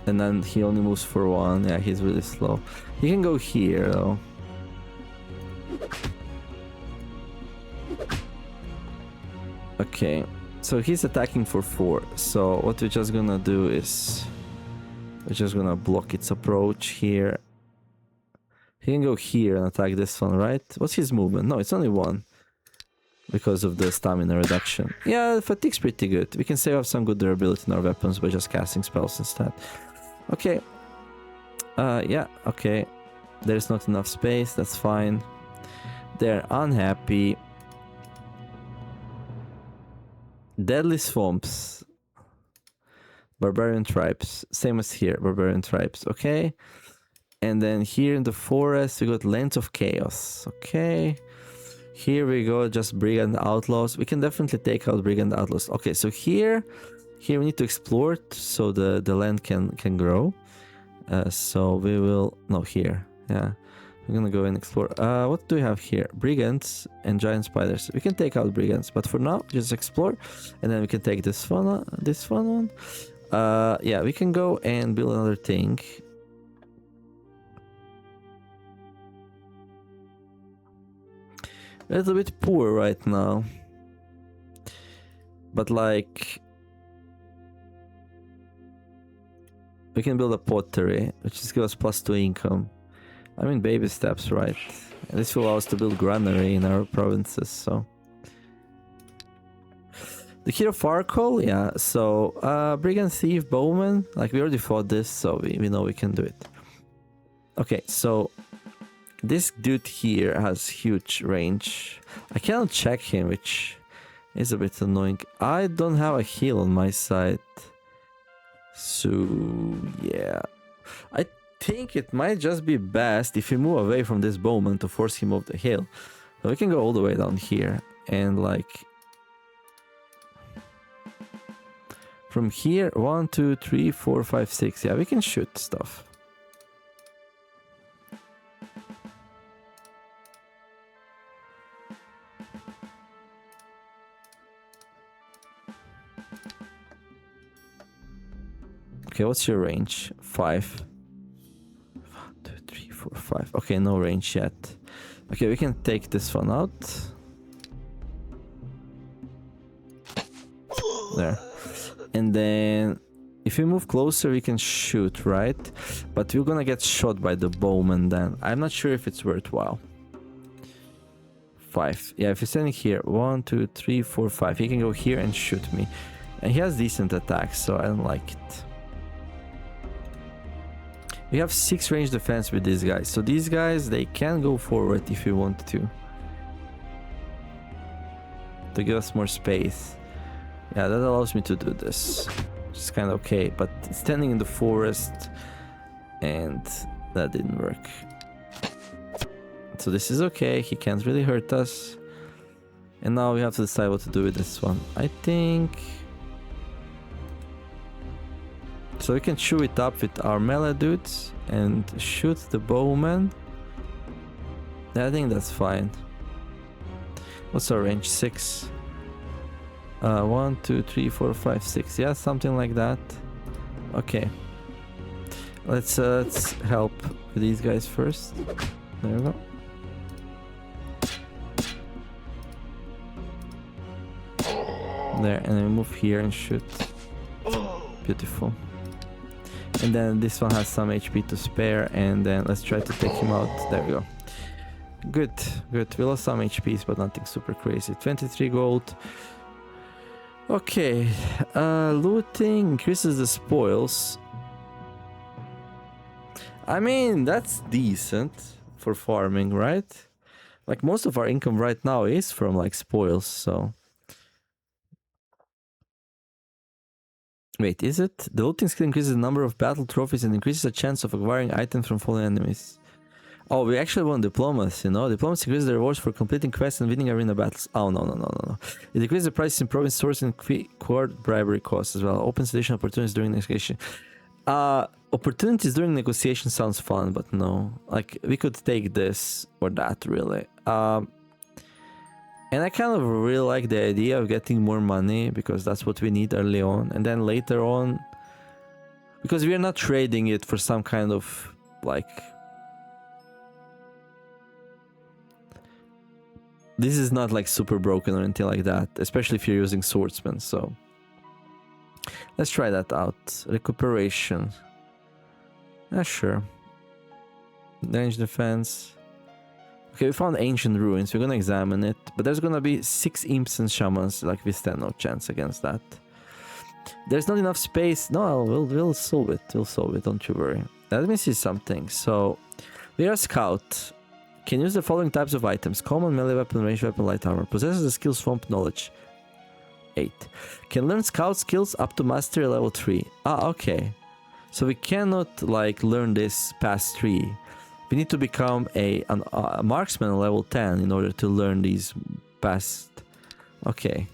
And then he only moves for 1. Yeah, he's really slow. He can go here, though. Okay, so he's attacking for 4. So what we're just gonna do is we're just gonna block its approach here. He can go here and attack this one, right? What's his movement? No, it's only 1 because of the stamina reduction. Yeah, fatigue's pretty good. We can save up some good durability in our weapons by just casting spells instead. Okay. Yeah, okay. There's not enough space, that's fine. They're unhappy. Deadly swamps. Barbarian tribes. Same as here, barbarian tribes. Okay. And then here in the forest, we got Lands of Chaos. Okay. Here we go, just Brigand Outlaws. We can definitely take out Brigand Outlaws. Okay, so here we need to explore it so the land can grow. So we will... No, here. Yeah. We're gonna go and explore. What do we have here? Brigands and giant spiders. We can take out brigands, but for now, just explore, and then we can take this one on. Yeah, we can go and build another thing. A little bit poor right now, but like We can build a pottery, which just gives us +2 income. I mean, baby steps, right? And this will allow us to build granary in our provinces, so... The Key of Farkle, yeah, so... Brigand, Thief, Bowman, like we already fought this, so we know we can do it. Okay, so... This dude here has huge range. I cannot check him, which is a bit annoying. I don't have a heal on my side. So, yeah. I think it might just be best if we move away from this bowman to force him off the hill. So we can go all the way down here and like... From here, 1, 2, 3, 4, 5, 6. Yeah, we can shoot stuff. Okay, what's your range? 5. 1, 2, 3, 4, 5. Okay, no range yet. Okay, we can take this one out. There. And then, if we move closer, we can shoot, right? But we're gonna get shot by the bowman then. I'm not sure if it's worthwhile. 5. Yeah, if you're standing here, 1, 2, 3, 4, 5. He can go here and shoot me. And he has decent attacks, so I don't like it. We have 6 range defense with these guys. So these guys, they can go forward if we want to give us more space. Yeah, that allows me to do this. Which is kind of okay. But standing in the forest, and that didn't work. So this is okay. He can't really hurt us. And now we have to decide what to do with this one. I think... So we can chew it up with our melee dudes and shoot the bowman. I think that's fine. What's our range? 6. 1, 2, 3, 4, 5, 6. Yeah, something like that. Okay. Let's help these guys first. There we go. There, and then we move here and shoot. Beautiful. And then this one has some HP to spare, and then let's try to take him out. There we go. Good, good. We lost some HPs, but nothing super crazy. 23 gold. Okay. Looting increases the spoils. I mean, that's decent for farming, right? Like, most of our income right now is from, like, spoils, so... Wait, is it? The looting skill increases the number of battle trophies and increases the chance of acquiring items from fallen enemies. Oh, we actually want diplomacy, you know? Diplomacy increases the rewards for completing quests and winning arena battles. Oh, no. It decreases the prices in province stores and court bribery costs as well. Opens additional opportunities during negotiation. Opportunities during negotiation sounds fun, but no. Like, we could take this or that, really. And I kind of really like the idea of getting more money, because that's what we need early on. And then later on, because we are not trading it for some kind of, like... This is not like super broken or anything like that, especially if you're using swordsmen, so... Let's try that out. Recuperation. Yeah, sure. Range defense. Okay, we found ancient ruins. We're gonna examine it, but there's gonna be 6 imps and shamans. Like, we stand no chance against that. There's not enough space. No, we'll solve it. We'll solve it. Don't you worry. Let me see something. So, we are a scout. Can use the following types of items: common, melee weapon, ranged weapon, light armor. Possesses the skill swamp knowledge. 8. Can learn scout skills up to mastery level 3. Ah, okay. So we cannot like learn this past 3. We need to become a marksman level 10 in order to learn these past... Okay.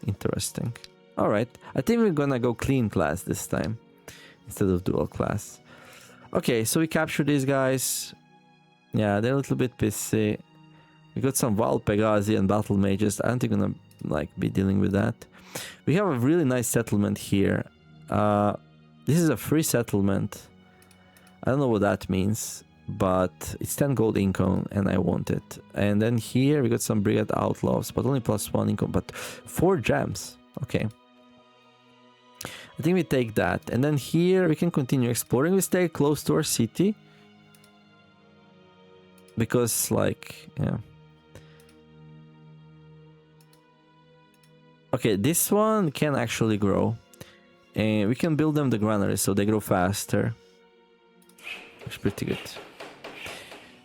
Interesting. Alright. I think we're gonna go clean class this time, instead of dual class. Okay, so we captured these guys. Yeah, they're a little bit pissy. We got some wild Pegasi and battle mages. I don't think we're gonna like be dealing with that. We have a really nice settlement here. This is a free settlement. I don't know what that means, but it's 10 gold income and I want it. And then here we got some brigade outlaws, but only +1 income, but 4 gems. Okay. I think we take that. And then here we can continue exploring. We stay close to our city. Because, like, yeah. Okay, this one can actually grow. And we can build them the granary so they grow faster. It's pretty good.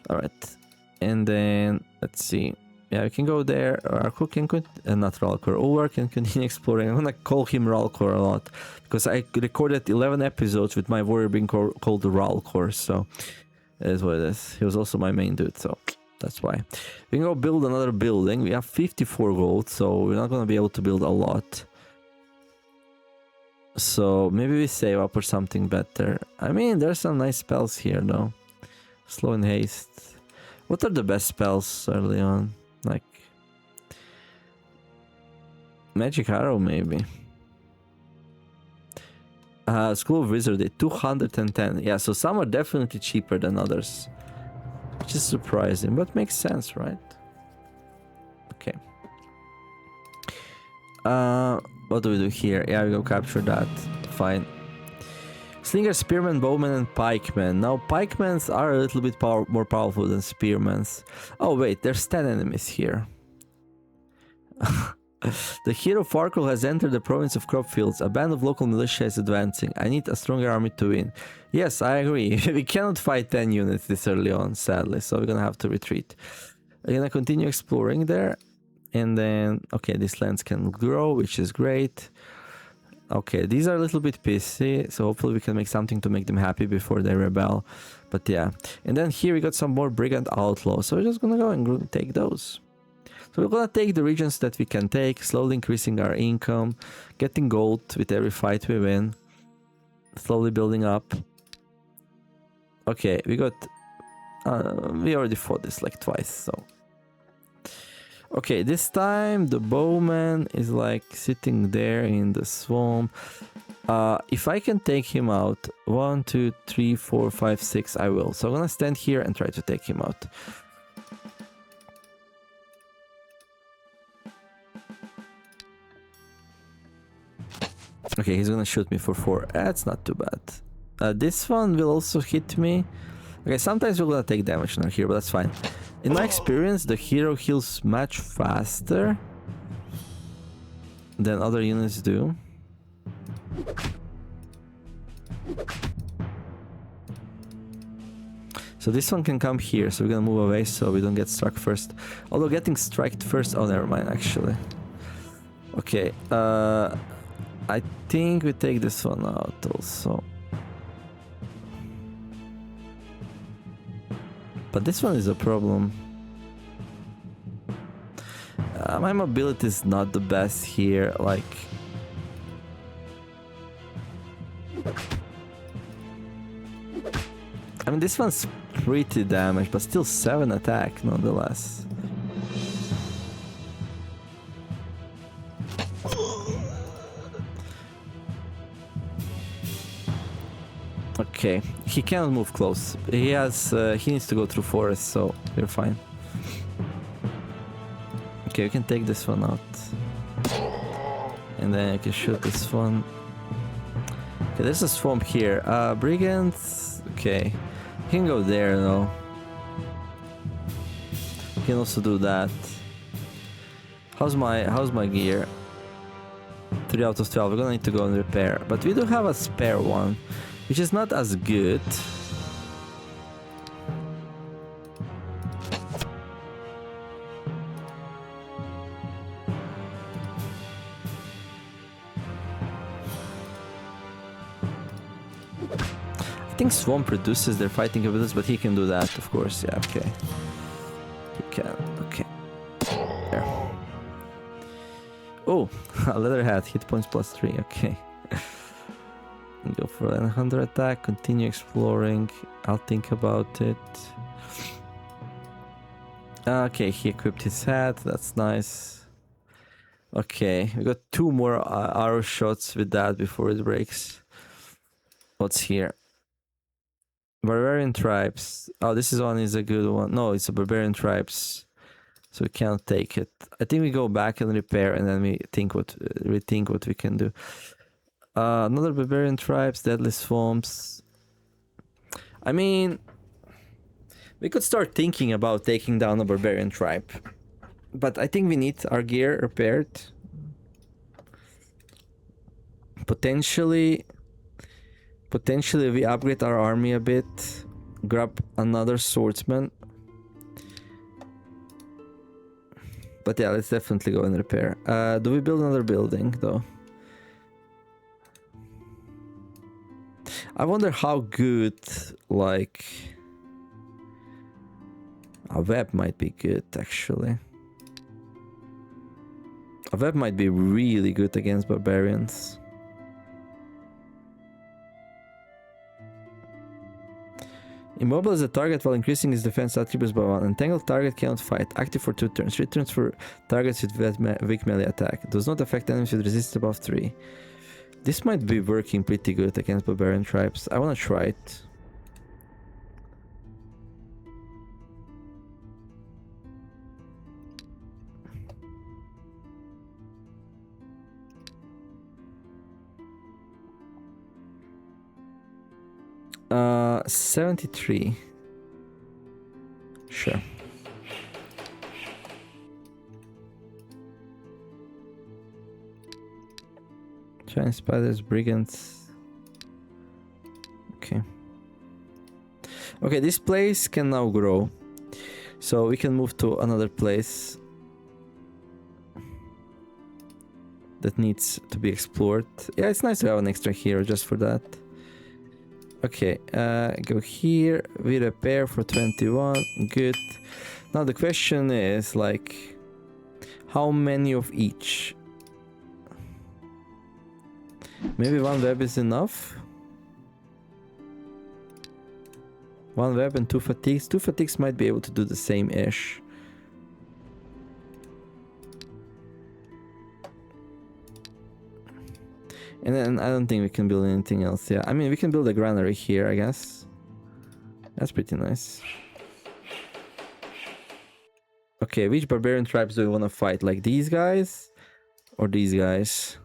Alright. And then, let's see. Yeah, we can go there. Ralcor can not Ralcor. Over can continue exploring. I'm gonna call him Ralcor a lot. Because I recorded 11 episodes with my warrior being called Ralcor. So, that is what it is. He was also my main dude, so that's why. We can go build another building. We have 54 gold, so we're not gonna be able to build a lot. So, maybe we save up for something better. I mean, there's some nice spells here, though. Slow and haste. What are the best spells early on? Like Magic Arrow, maybe. School of Wizardry, 210. Yeah, so some are definitely cheaper than others. Which is surprising, but makes sense, right? Okay. What do we do here? Yeah, we go capture that. Fine. Slinger, Spearman, Bowman, and Pikemen. Now, Pikemans are a little bit more powerful than Spearmans. Oh, wait, there's 10 enemies here. The hero Farkle has entered the province of Cropfields. A band of local militia is advancing. I need a stronger army to win. Yes, I agree. We cannot fight 10 units this early on, sadly, so we're gonna have to retreat. We're gonna continue exploring there. And then, okay, these lands can grow, which is great. Okay, these are a little bit pissy, so hopefully we can make something to make them happy before they rebel. But yeah, and then here we got some more Brigand Outlaws, so we're just gonna go and take those. So we're gonna take the regions that we can take, slowly increasing our income, getting gold with every fight we win, slowly building up. Okay, we got... we already fought this like twice, so... Okay, this time the bowman is like sitting there in the swamp. If I can take him out, 1, 2, 3, 4, 5, 6, I will. So I'm gonna stand here and try to take him out. Okay, he's gonna shoot me for 4. That's not too bad. This one will also hit me. Okay, sometimes we're gonna take damage now here, but that's fine. In my experience, the hero heals much faster than other units do. So this one can come here, so we're gonna move away so we don't get struck first. Although getting struck first... Oh, never mind, actually. Okay, I think we take this one out also. But this one is a problem. My mobility is not the best here, like... I mean, this one's pretty damaged, but still 7 attack, nonetheless. Okay, he cannot move close. He needs to go through forest, so we're fine. Okay, we can take this one out. And then I can shoot this one. Okay, there's a swamp here. Brigands. Okay. He can go there though. He can also do that. How's my gear? 3 out of 12. We're gonna need to go and repair. But we do have a spare one, which is not as good. I think Swamp reduces their fighting abilities, but he can do that, of course. Yeah, okay. He can, okay. There. Oh, a leather hat, hit points +3, okay. Go for an 100 attack, continue exploring. I'll think about it. Okay, he equipped his hat, that's nice. Okay, we got 2 more arrow shots with that before it breaks. What's here? Barbarian tribes. Oh, this one is a good one. No, it's a barbarian tribes, so we can't take it. I think we go back and repair, and then we rethink what we can do. Another barbarian tribes, deadly swamps. I mean, we could start thinking about taking down a barbarian tribe. But I think we need our gear repaired. Potentially we upgrade our army a bit. Grab another swordsman. But yeah, let's definitely go and repair. Do we build another building though? I wonder how good, like, a web might be good actually. A web might be really good against barbarians. Immobilize the target while increasing his defense attributes by 1. Entangled target cannot fight. Active for 2 turns. 3 turns for targets with weak melee attack. Does not affect enemies with resistance above 3. This might be working pretty good against barbarian tribes. I wanna try it. Uh, 73. Sure. Giant spiders, brigands. Okay. Okay, this place can now grow. So we can move to another place that needs to be explored. Yeah, it's nice to have an extra hero just for that. Okay, go here. We repair for 21. Good. Now the question is, like, how many of each? Maybe 1 web is enough? 1 web and 2 fatigues. 2 fatigues might be able to do the same-ish. And then I don't think we can build anything else. Yeah, I mean, we can build a granary here, I guess. That's pretty nice. Okay, which barbarian tribes do we want to fight? Like these guys? Or these guys?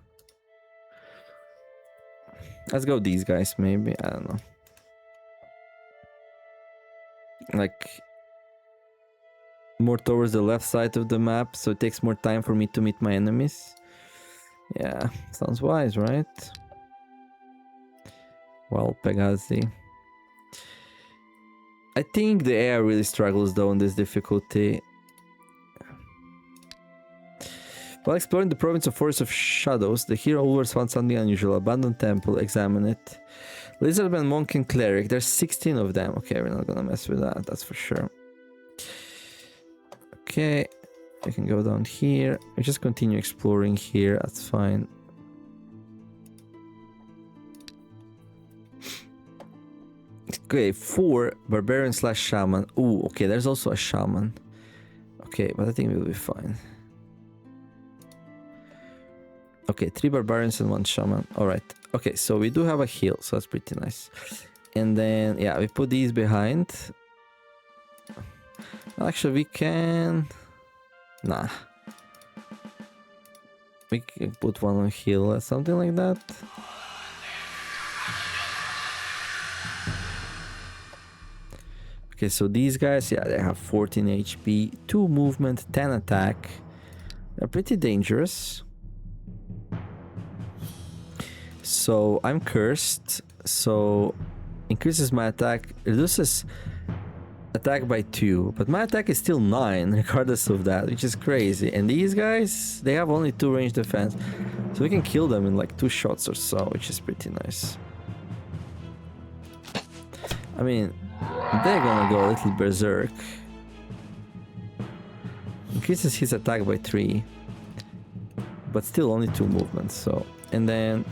Let's go these guys, maybe. I don't know. Like, more towards the left side of the map, so it takes more time for me to meet my enemies. Yeah, sounds wise, right? Well, Pegasi. I think the AI really struggles though in this difficulty. While exploring the province of Forest of Shadows, the hero always found something unusual. Abandoned temple, examine it. Lizardman, monk, and cleric. There's 16 of them. Okay, we're not gonna mess with that, that's for sure. Okay, I can go down here. I just continue exploring here, that's fine. Okay, 4 barbarian slash shaman. Ooh, okay, there's also a shaman. Okay, but I think we'll be fine. Okay, 3 barbarians and 1 shaman. Alright. Okay, so we do have a heal, so that's pretty nice. And then, yeah, we put these behind. Actually, we can... Nah. We can put 1 on heal or something like that. Okay, so these guys, yeah, they have 14 HP, 2 movement, 10 attack. They're pretty dangerous. So I'm cursed, so increases my attack, reduces attack by 2, but my attack is still 9 regardless of that, which is crazy. And these guys, they have only 2 range defense, so we can kill them in like 2 shots or so, which is pretty nice. I mean, they're gonna go a little berserk. Increases his attack by 3, but still only 2 movements, so... And then...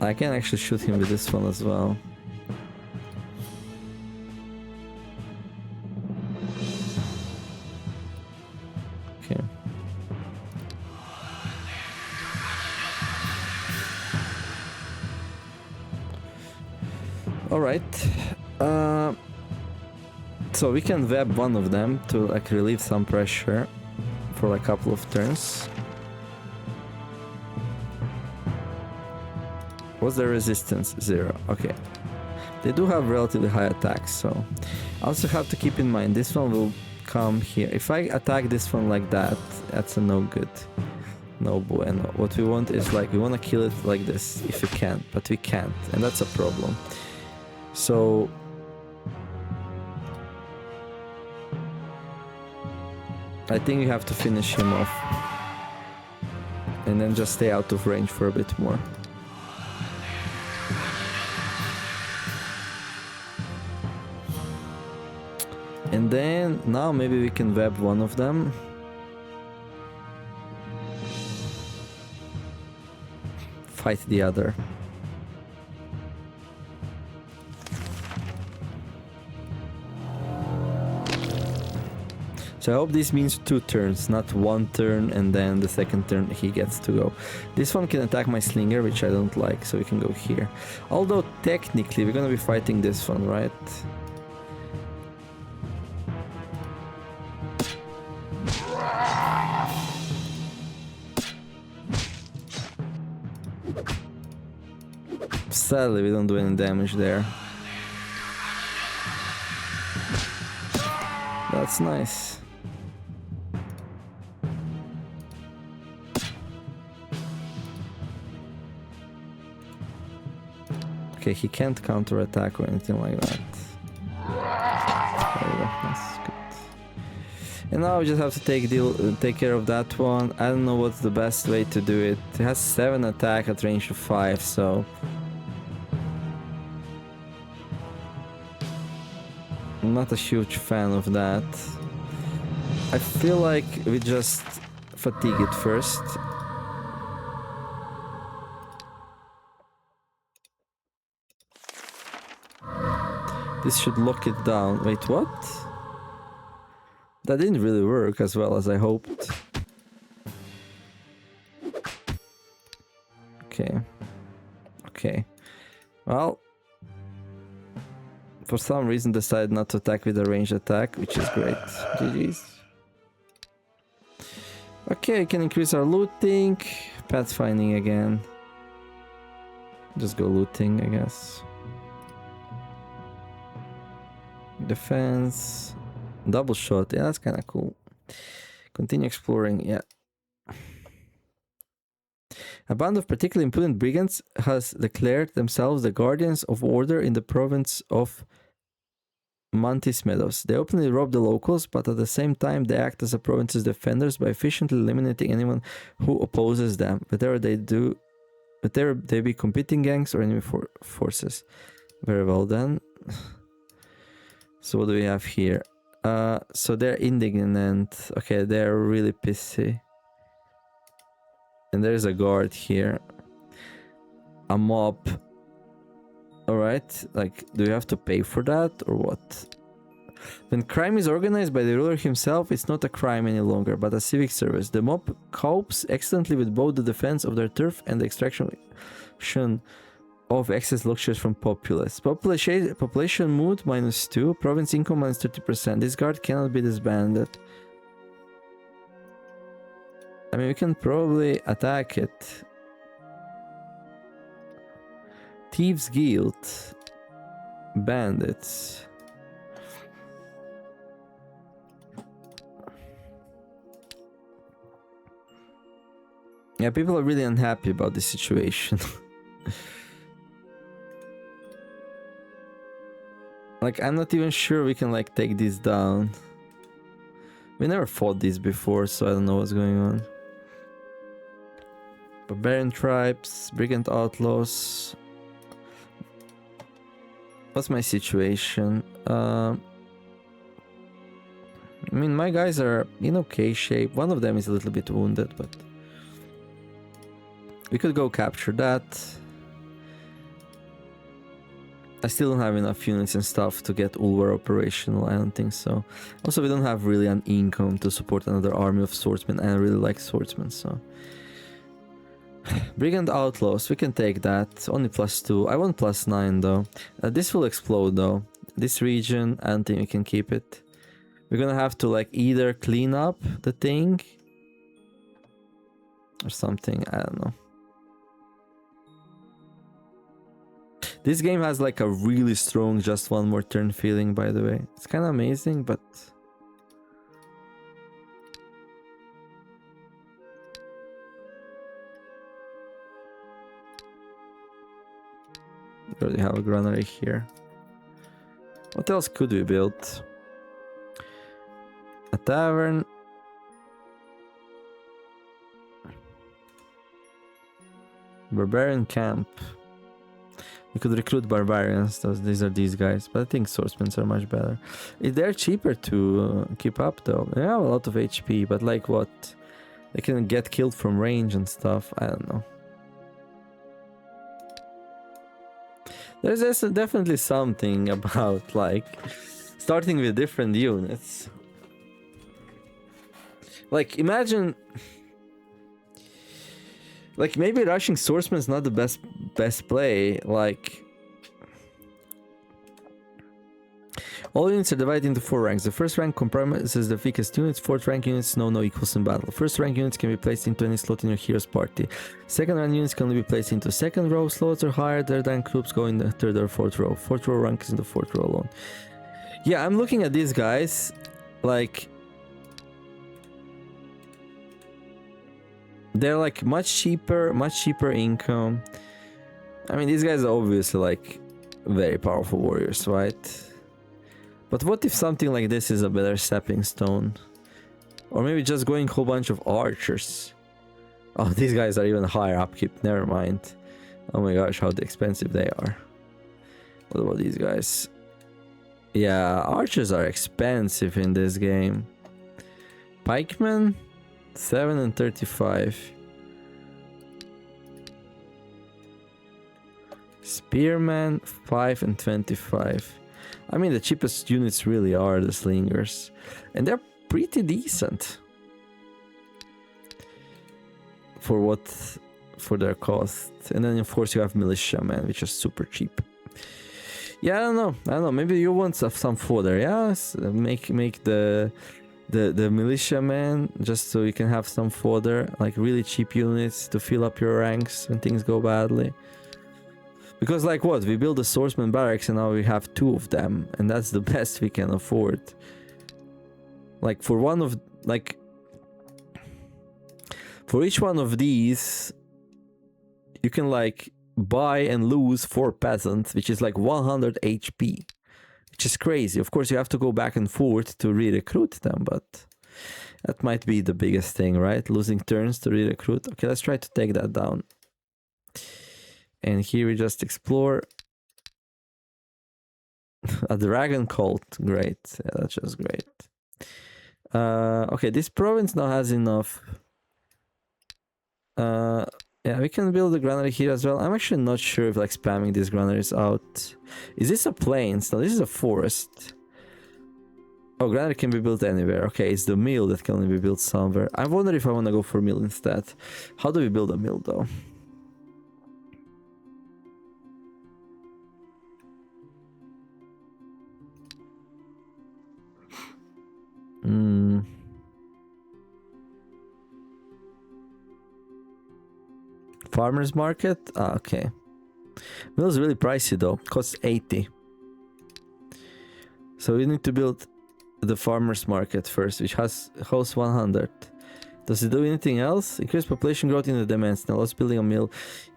I can actually shoot him with this one as well. Okay. Alright. So we can web one of them to like relieve some pressure for like a couple of turns. What's their resistance? 0. Okay. They do have relatively high attacks, so I also have to keep in mind this one will come here. If I attack this one like that, that's a no good. No bueno. What we want is like, we want to kill it like this if we can, but we can't, and that's a problem. So I think you have to finish him off and then just stay out of range for a bit more. And then now maybe we can web one of them. Fight the other. So I hope this means 2 turns, not 1 turn and then the second turn he gets to go. This one can attack my slinger, which I don't like, so we can go here. Although technically we're gonna be fighting this one, right? Sadly, we don't do any damage there. That's nice. Okay, he can't counterattack or anything like that. There we go. That's good. And now we just have to take care of that one. I don't know what's the best way to do it. It has 7 attack at range of 5, so I'm not a huge fan of that. I feel like we just fatigue it first. This should lock it down. Wait, what? That didn't really work as well as I hoped. Okay. Okay. Well, for some reason decided not to attack with a ranged attack, which is great. GG's. Okay, we can increase our looting. Pathfinding again. Just go looting, I guess. Defense. Double shot. Yeah, that's kind of cool. Continue exploring. Yeah. A band of particularly impudent brigands has declared themselves the guardians of order in the province of Mantis Meadows. They openly rob the locals, but at the same time they act as the province's defenders by efficiently eliminating anyone who opposes them, whether they be competing gangs or enemy forces. Very well then. So what do we have here? So they're indignant. Okay, they're really pissy. And there's a guard here. A mob. Alright, like, do you have to pay for that or what? When crime is organized by the ruler himself, it's not a crime any longer, but a civic service. The mob copes excellently with both the defense of their turf and the extraction of excess luxuries from populace. Population mood -2, province income -30%. This guard cannot be disbanded. I mean, we can probably attack it. Thieves Guild. Bandits. Yeah, people are really unhappy about this situation. Like, I'm not even sure we can, like, take these down. We never fought these before, so I don't know what's going on. Barbarian tribes, brigand outlaws. What's my situation? I mean, my guys are in okay shape. One of them is a little bit wounded, but we could go capture that. I still don't have enough units and stuff to get Ulvar operational, I don't think so. Also, we don't have really an income to support another army of swordsmen, and I really like swordsmen, so... Brigand Outlaws, we can take that. Only +2. I want +9 though. This will explode though. This region, I don't think we can keep it. We're gonna have to like either clean up the thing or something. I don't know. This game has like a really strong just one more turn feeling, by the way. It's kind of amazing, but we already have a granary here. What else could we build? A tavern. Barbarian camp. We could recruit barbarians. These are these guys, but I think swordsmen are much better. They're cheaper to keep up, though. They have a lot of HP, but like what? They can get killed from range and stuff. I don't know. There's definitely something about like starting with different units. Like imagine. Like, maybe rushing swordsman is not the best play, like... All units are divided into 4 ranks. The first rank comprises the weakest units, 4th rank units know no equals in battle. First rank units can be placed into any slot in your hero's party. Second rank units can only be placed into 2nd row slots or higher. Third rank groups go in the 3rd or 4th row. 4th row rank is in the 4th row alone. Yeah, I'm looking at these guys, like... They're like much cheaper income. I mean, these guys are obviously like very powerful warriors, right? But what if something like this is a better stepping stone? Or maybe just going a whole bunch of archers. Oh, these guys are even higher upkeep, never mind. Oh my gosh, how expensive they are. What about these guys? Yeah, archers are expensive in this game. Pikemen? 7 and 35. Spearman 5 and 25. I mean, the cheapest units really are the slingers, and they're pretty decent for their cost. And then of course you have militiamen, which is super cheap. Yeah, I don't know. Maybe you want some fodder. Yes, make the militiamen just so you can have some fodder, like really cheap units to fill up your ranks when things go badly. Because like what, we build a swordsman barracks and now we have 2 of them, and that's the best we can afford. Like for each one of these you can like buy and lose 4 peasants, which is like 100 HP. Which is crazy. Of course, you have to go back and forth to re-recruit them, but that might be the biggest thing, right? Losing turns to re-recruit. Okay, let's try to take that down. And here we just explore. A dragon cult. Great. Yeah, that's just great. Okay, this province now has enough. Yeah, we can build a granary here as well. I'm actually not sure if like spamming these granaries out. Is this a plains? No, this is a forest. Oh, granary can be built anywhere. Okay, it's the mill that can only be built somewhere. I wonder if I want to go for mill instead. How do we build a mill though? Farmer's market? Ah, okay. Mill is really pricey though. Costs 80. So we need to build the farmer's market first, which hosts 100. Does it do anything else? Increase population growth in the demands. Now let's building a mill.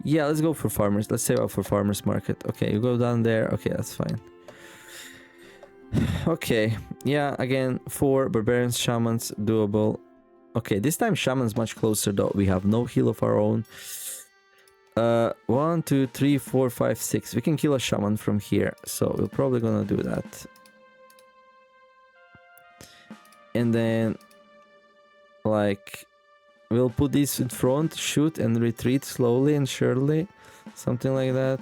Yeah, let's go for farmers. Let's save up for farmer's market. Okay, you go down there. Okay, that's fine. Okay, yeah, again, 4 barbarians, shamans, doable. Okay, this time shaman's much closer though. We have no heal of our own. 1, 2, 3, 4, 5, 6. We can kill a shaman from here, so we're probably gonna do that. And then, like, we'll put these in front, shoot and retreat slowly and surely, something like that.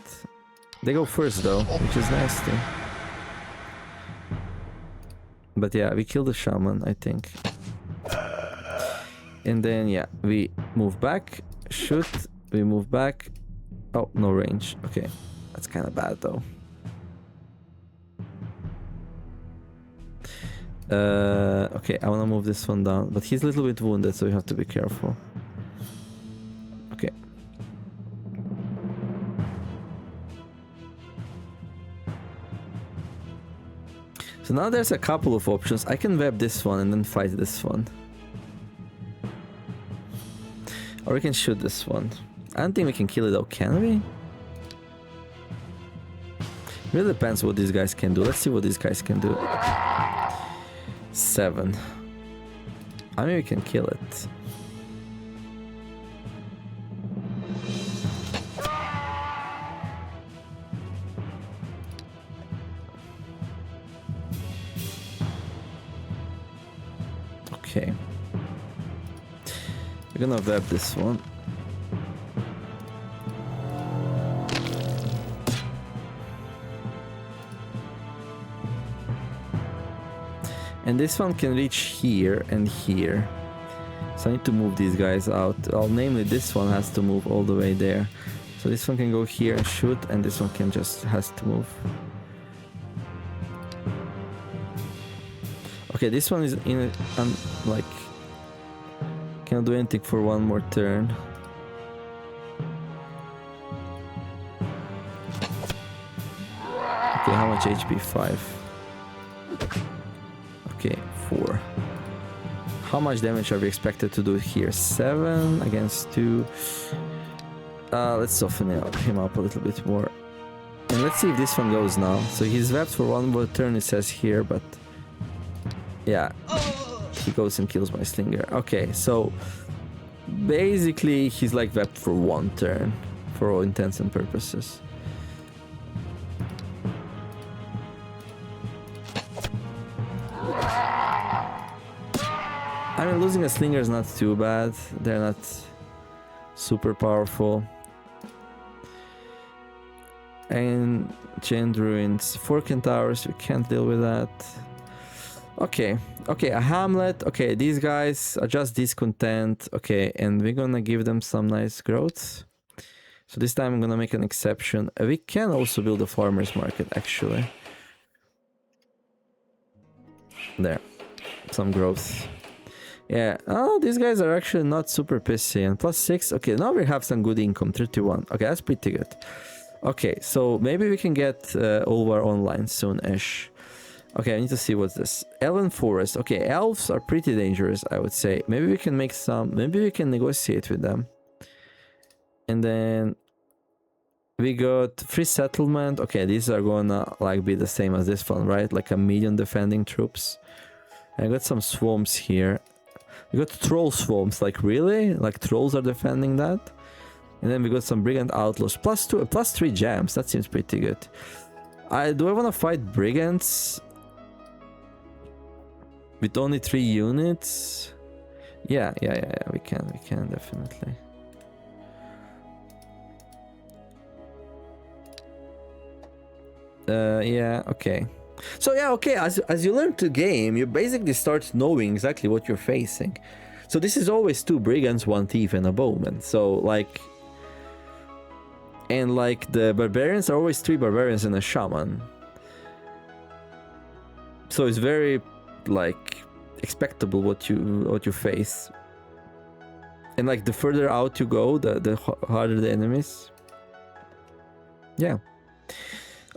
They go first though, which is nasty. But yeah, we kill the shaman, I think. And then yeah, we move back, shoot. We move back. Oh, no range. Okay. That's kind of bad though. Okay, I want to move this one down. But he's a little bit wounded, so we have to be careful. So now there's a couple of options. I can web this one and then fight this one. Or we can shoot this one. I don't think we can kill it though, can we? Really depends what these guys can do. Let's see what these guys can do. 7. I mean, we can kill it. Okay. We're gonna web this one. And this one can reach here and here. So I need to move these guys out. Namely, this one has to move all the way there. So this one can go here and shoot, and this one can has to move. Okay, this one is in like cannot do anything for one more turn. Okay, how much HP? 5. Okay, 4. How much damage are we expected to do here? 7 against 2. Let's soften him up a little bit more. And let's see if this one goes now. So he's webbed for one more turn, it says here, but yeah, he goes and kills my slinger. Okay, so basically he's like webbed for one turn for all intents and purposes. I mean, losing a slinger is not too bad. They're not super powerful. And Chained Ruins, 4 Centaurs, we can't deal with that. Okay, a Hamlet. Okay, these guys are just discontent. Okay, and we're gonna give them some nice growth. So this time I'm gonna make an exception. We can also build a farmer's market, actually. There, some growth. Yeah, oh, these guys are actually not super pissy. And +6, okay, now we have some good income, 31. Okay, that's pretty good. Okay, so maybe we can get Ulvar online soon-ish. Okay, I need to see what's this. Elven Forest. Okay, elves are pretty dangerous, I would say. Maybe we can make some... Maybe we can negotiate with them. And then... we got free settlement. Okay, these are gonna like be the same as this one, right? Like a medium defending troops. I got some swarms here. We got troll swarms, like really? Like trolls are defending that? And then we got some brigand outlaws. +2, +3 jams. That seems pretty good. Do I want to fight brigands? With only 3 units? Yeah, we can definitely. Yeah, okay. So yeah, okay, as you learn to game, you basically start knowing exactly what you're facing. So this is always 2 brigands, 1 thief, and a bowman. So like... and like the barbarians are always 3 barbarians and a shaman. So it's very like expectable what you face. And like the further out you go, the harder the enemies. Yeah.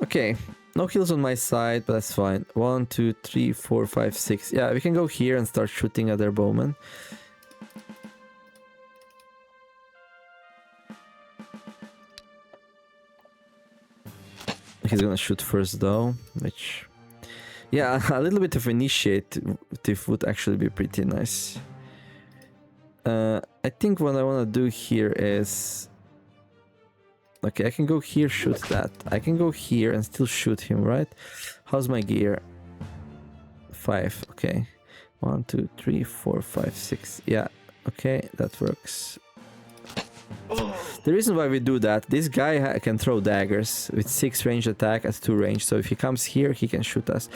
Okay. No kills on my side, but that's fine. 1, 2, 3, 4, 5, 6. Yeah, we can go here and start shooting at their bowmen. He's gonna shoot first though, which... yeah, a little bit of initiative would actually be pretty nice. I think what I want to do here is... okay, I can go here, shoot that. I can go here and still shoot him, right? How's my gear? 5, okay. 1, 2, 3, 4, 5, 6. Yeah, okay, that works. The reason why we do that, this guy can throw daggers with 6 ranged attack at 2 range. So if he comes here, he can shoot us.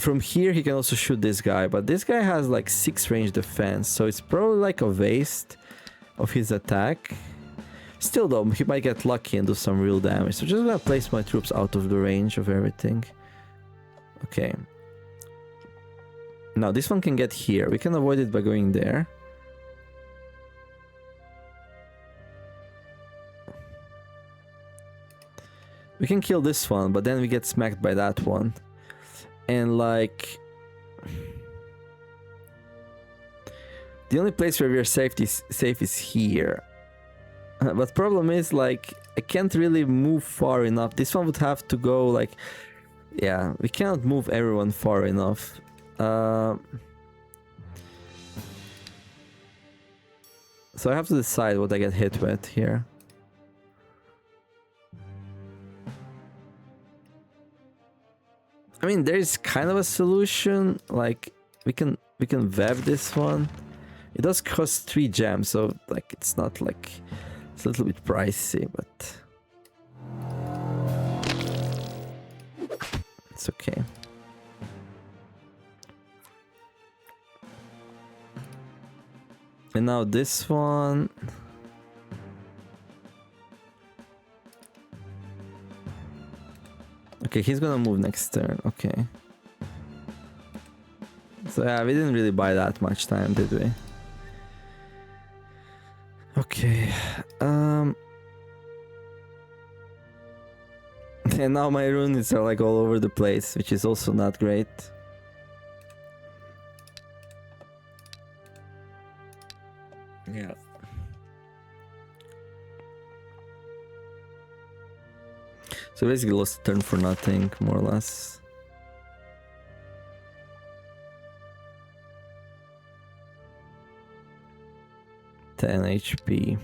From here, he can also shoot this guy. But this guy has like 6 range defense. So it's probably like a waste of his attack. Still though, he might get lucky and do some real damage. So just gonna place my troops out of the range of everything. Okay. Now this one can get here. We can avoid it by going there. We can kill this one, but then we get smacked by that one. And like, the only place where we're safe is here. But problem is, like, I can't really move far enough. This one would have to go like, yeah, we cannot move everyone far enough. So I have to decide what I get hit with here. I mean, there's kind of a solution. Like, we can web this one. It does cost 3 gems, so like it's not like, it's a little bit pricey, but it's okay. And now this one. Okay, he's gonna move next turn. Okay. So yeah, we didn't really buy that much time, did we? Okay. And now my runes are like all over the place, which is also not great. Yeah. So basically lost a turn for nothing, more or less. HP,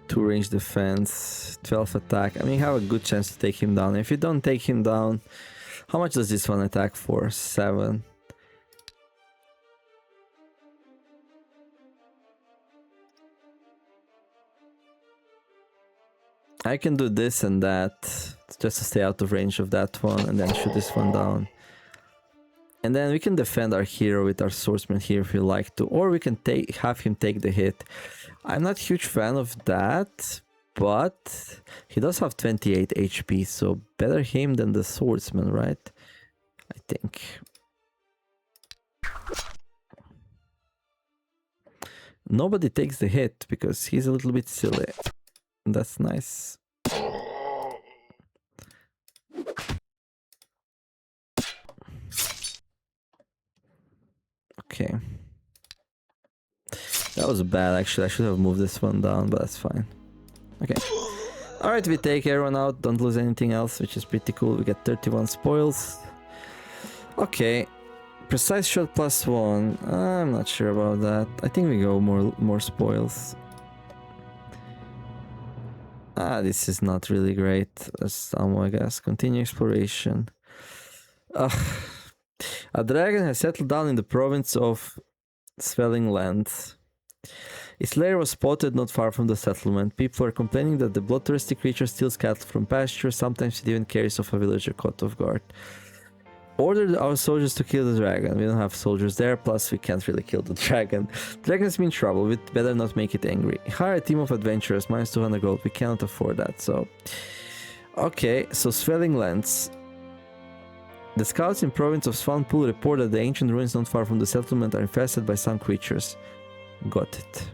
2 range defense, 12 attack. I mean, you have a good chance to take him down. If you don't take him down, how much does this one attack for? 7. I can do this and that just to stay out of range of that one and then shoot this one down. And then we can defend our hero with our swordsman here if we like to, or we can have him take the hit. I'm not a huge fan of that, but he does have 28 HP, so better him than the swordsman, right? I think. Nobody takes the hit because he's a little bit silly. That's nice. Okay. That was bad, actually. I should have moved this one down, but that's fine. Okay. Alright, we take everyone out. Don't lose anything else, which is pretty cool. We get 31 spoils. Okay. Precise shot +1. I'm not sure about that. I think we go more spoils. This is not really great. That's ammo, I guess. Continue exploration. A dragon has settled down in the province of Swelling Lands. Its lair was spotted not far from the settlement. People are complaining that the bloodthirsty creature steals cattle from pasture. Sometimes it even carries off a villager caught off guard. Ordered our soldiers to kill the dragon. We don't have soldiers there, plus we can't really kill the dragon. The dragon's been in trouble. We'd better not make it angry. Hire a team of adventurers, minus 200 gold. We cannot afford that, so... Okay, so Swelling Lands. The scouts in province of Svanpool report that the ancient ruins not far from the settlement are infested by some creatures. Got it.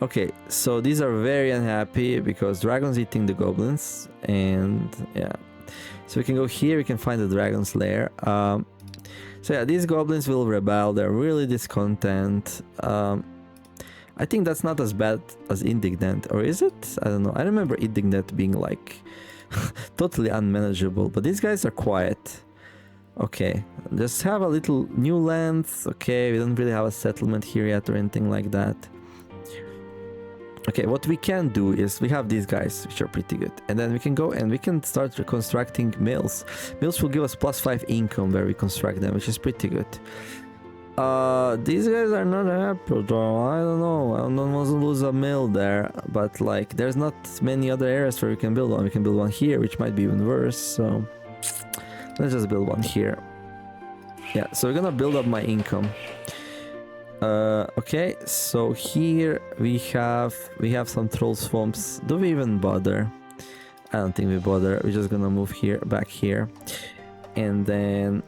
Okay, so these are very unhappy because dragons eating the goblins, and yeah. So we can go here, we can find the dragon's lair. So yeah, these goblins will rebel, they're really discontent. I think that's not as bad as Indignant, or is it? I don't know. I remember Indignant being like totally unmanageable, but these guys are quiet. Okay, just have a little new lands. Okay, we don't really have a settlement here yet or anything like that. Okay, what we can do is we have these guys, which are pretty good, and then we can go and we can start reconstructing mills. Mills will give us +5 income where we construct them, which is pretty good. These guys are not happy though. I don't know. I don't want to lose a mill there, but like there's not many other areas where we can build one. We can build one here, which might be even worse. So let's just build one here. Yeah, so we're gonna build up my income. Okay, so here we have some troll swamps. Do we even bother? I don't think we bother. We're just gonna move here, back here, and then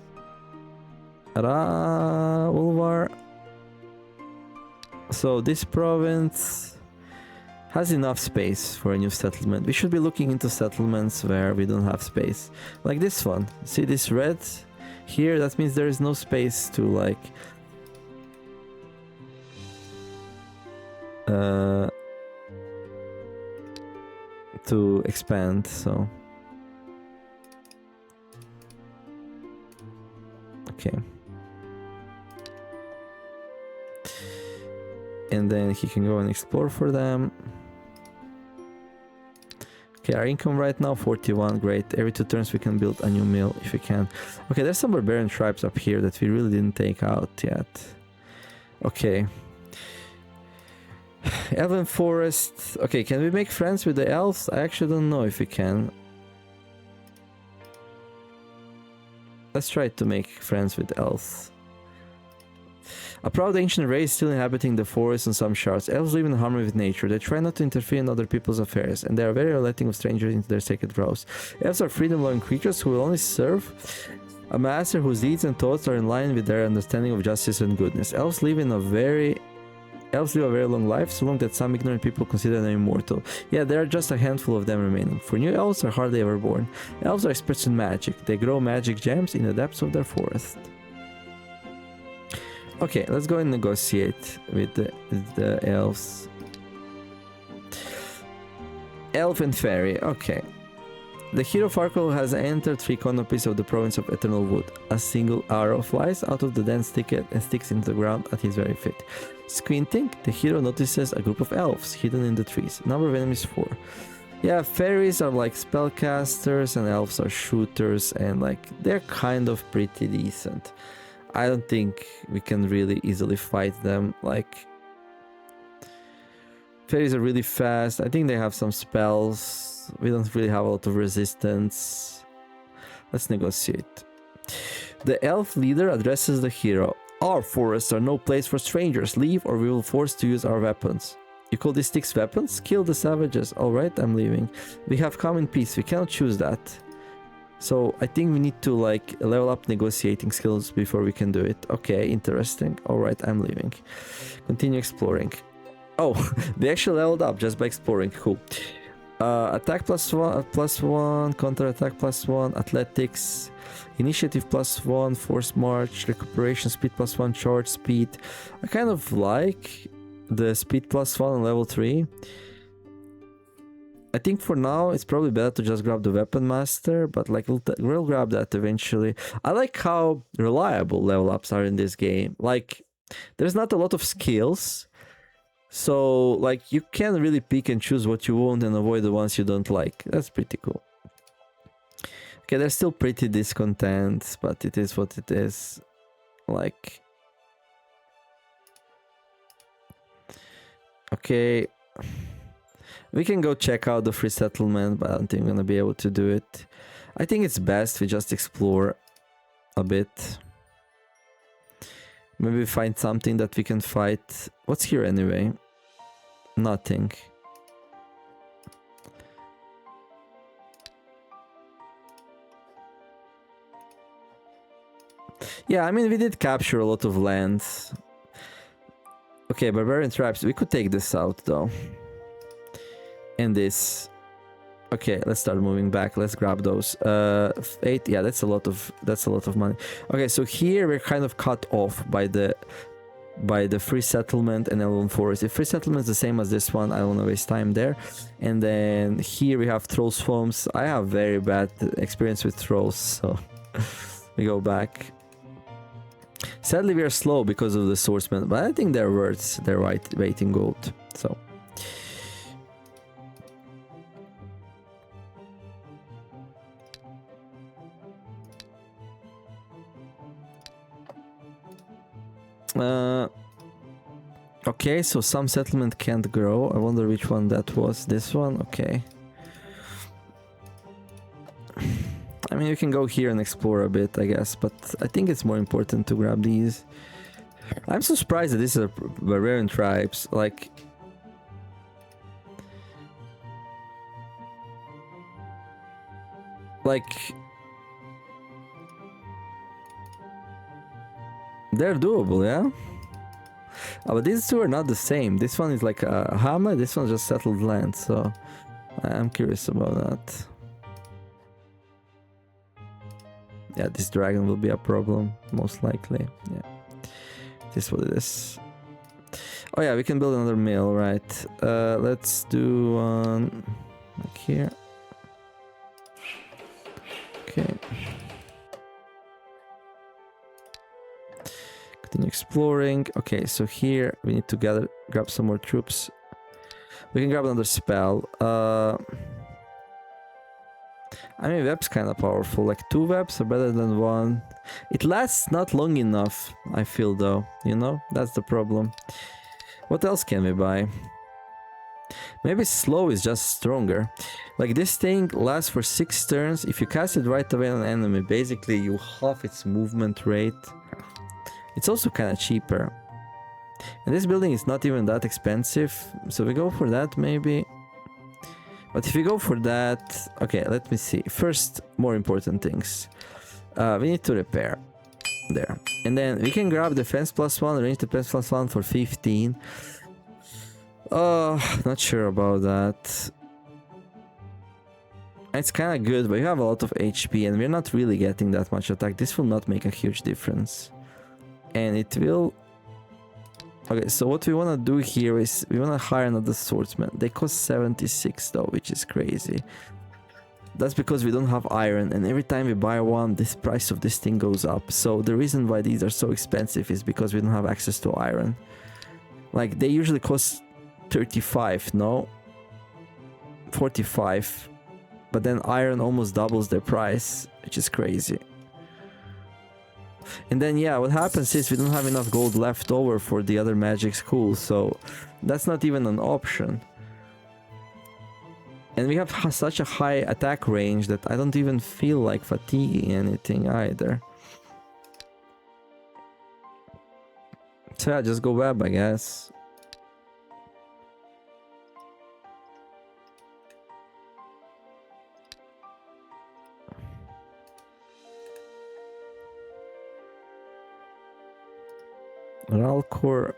Ulvar. So this province has enough space for a new settlement. We should be looking into settlements where we don't have space. Like this one. See this red here? That means there is no space to like... to expand, so... Okay. And then he can go and explore for them. Okay, our income right now 41, great. Every 2 turns we can build a new mill if we can. Okay, there's some barbarian tribes up here that we really didn't take out yet. Okay. Elven forest. Okay, can we make friends with the elves? I actually don't know if we can. Let's try to make friends with elves. A proud ancient race still inhabiting the forest and some shards. Elves live in harmony with nature. They try not to interfere in other people's affairs, and they are very letting of strangers into their sacred groves. Elves are freedom-loving creatures who will only serve a master whose deeds and thoughts are in line with their understanding of justice and goodness. Elves live a very long life, so long that some ignorant people consider them immortal. Yeah, there are just a handful of them remaining, for new elves are hardly ever born. Elves are experts in magic. They grow magic gems in the depths of their forest. Okay, let's go and negotiate with the elves. Elf and fairy, okay. The hero Farkle has entered 3 canopies of the province of Eternal Wood. A single arrow flies out of the dense thicket and sticks into the ground at his very feet. Squinting, the hero notices a group of elves hidden in the trees. Number of enemies 4. Yeah, fairies are like spellcasters and elves are shooters, and like they're kind of pretty decent. I don't think we can really easily fight them. Like, fairies are really fast. I think they have some spells. We don't really have a lot of resistance. Let's negotiate. The elf leader addresses the hero. Our forests are no place for strangers. Leave or we will force to use our weapons. You call these sticks weapons? Kill the savages. Alright, I'm leaving. We have come in peace. We cannot choose that. So I think we need to like level up negotiating skills before we can do it. Okay, interesting. Alright, I'm leaving. Continue exploring. Oh, they actually leveled up just by exploring. Cool. Attack +1, counter attack +1, athletics, initiative +1, force march, recuperation, speed +1, charge speed. I kind of like the speed +1 on level 3. I think for now it's probably better to just grab the weapon master, but like we'll grab that eventually. I like how reliable level ups are in this game. Like there's not a lot of skills, so like you can really pick and choose what you want and avoid the ones you don't like. That's pretty cool. Okay, they're still pretty discontent, but it is what it is. Like, okay. We can go check out the free settlement, but I don't think I'm gonna be able to do it. I think it's best we just explore a bit. Maybe find something that we can fight. What's here anyway? Nothing. Yeah, I mean, we did capture a lot of lands. Okay, barbarian tribes. We could take this out though. And this. Okay, let's start moving back. Let's grab those. 8. Yeah, that's a lot of money. Okay, so here we're kind of cut off by the free settlement and Elven Forest. If free settlement is the same as this one, I don't want to waste time there. And then here we have troll swamps. I have very bad experience with trolls, so we go back. Sadly, we are slow because of the swordsman, but I think they're worth their weight in gold. So. Okay, so some settlement can't grow. I wonder which one that was. This one? Okay. I mean, you can go here and explore a bit, I guess, but I think it's more important to grab these. I'm so surprised that these are barbarian tribes. Like, they're doable, yeah? But these two are not the same. This one is like a hamlet, this one's just settled land, so I'm curious about that. Yeah, this dragon will be a problem, most likely. Yeah, this is what it is. Oh yeah, we can build another mill, right? Let's do one like here. Okay. Continue exploring. Okay, so here we need to grab some more troops. We can grab another spell. I mean, web's kind of powerful. Like 2 webs are better than 1. It lasts not long enough, I feel, though. You know, that's the problem. What else can we buy? Maybe slow is just stronger. Like this thing lasts for 6 turns. If you cast it right away on an enemy, basically you half its movement rate. It's also kind of cheaper. And this building is not even that expensive. So we go for that maybe. But if we go for that... Okay, let me see. First, more important things. We need to repair. There. And then we can grab defense +1, range defense +1 for 15. Not sure about that. It's kind of good, but you have a lot of HP and we're not really getting that much attack. This will not make a huge difference. And it will... Okay, so what we want to do here is we want to hire another swordsman. They cost 76 though, which is crazy. That's because we don't have iron, and every time we buy one, this price of this thing goes up. So the reason why these are so expensive is because we don't have access to iron. Like, they usually cost 35, no? 45. But then iron almost doubles their price, which is crazy. And then, yeah, what happens is we don't have enough gold left over for the other magic schools, so that's not even an option. And we have such a high attack range that I don't even feel like fatiguing anything either. So yeah, just go web, I guess. Ralcor.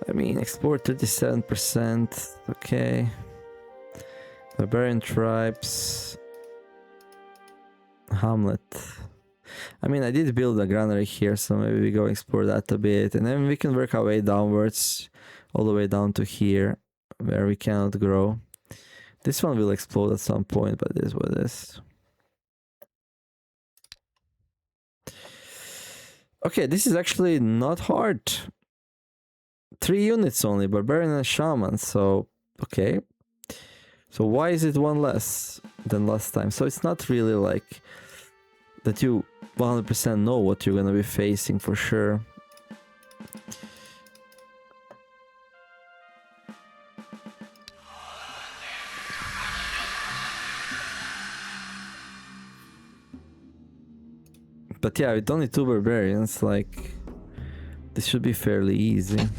I mean, explore 37%. Okay. Barbarian tribes. Hamlet. I mean, I did build a granary here, so maybe we go explore that a bit. And then we can work our way downwards, all the way down to here, where we cannot grow. This one will explode at some point, but it is what it is. Okay, this is actually not hard. 3 units only, Barbarian and Shaman, so okay. So why is it 1 less than last time? So it's not really like that you 100% know what you're gonna be facing for sure. But yeah, with only 2 barbarians, like, this should be fairly easy.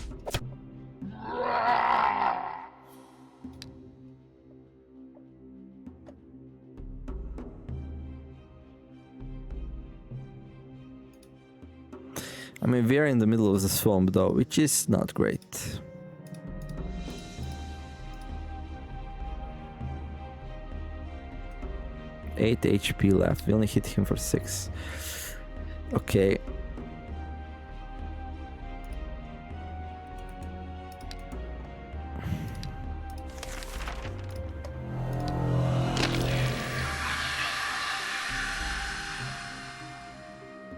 I mean, we are in the middle of the swamp though, which is not great. Eight HP left. We only hit him for 6. Okay.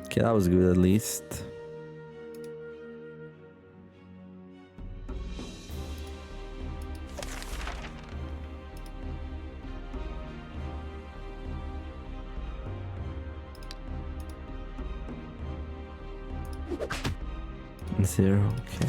Okay, that was good at least. Zero, okay.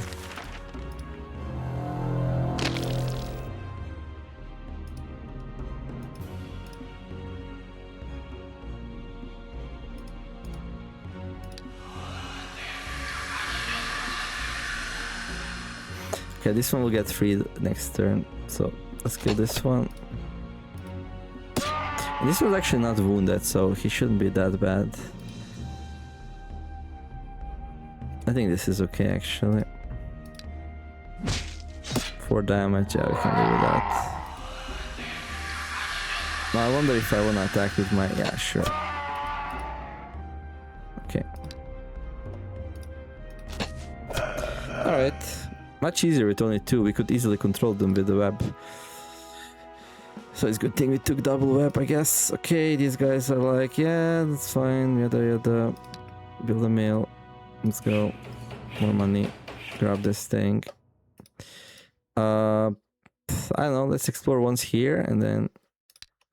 Okay, this one will get freed next turn, so let's kill this one. And this was actually not wounded, so he shouldn't be that bad. I think this is okay actually. 4 damage, yeah, we can live with that. Now I wonder if I wanna attack with my... yeah, sure. Okay. Alright. Much easier with only 2. We could easily control them with the web. So it's a good thing we took double web, I guess. Okay, these guys are like, yeah, that's fine, yada yada. Build a mill. Let's go. More money. Grab this thing. I don't know, let's explore once here and then...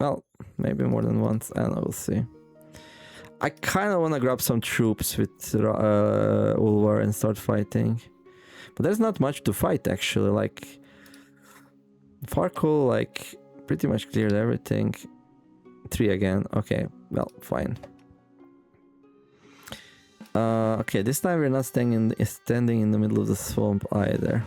well, maybe more than once. I don't know, we'll see. I kind of want to grab some troops with Ulvar and start fighting. But there's not much to fight actually, like... Farkle, like, pretty much cleared everything. 3 again, okay, well, fine. Okay, this time we're not standing in the middle of the swamp either.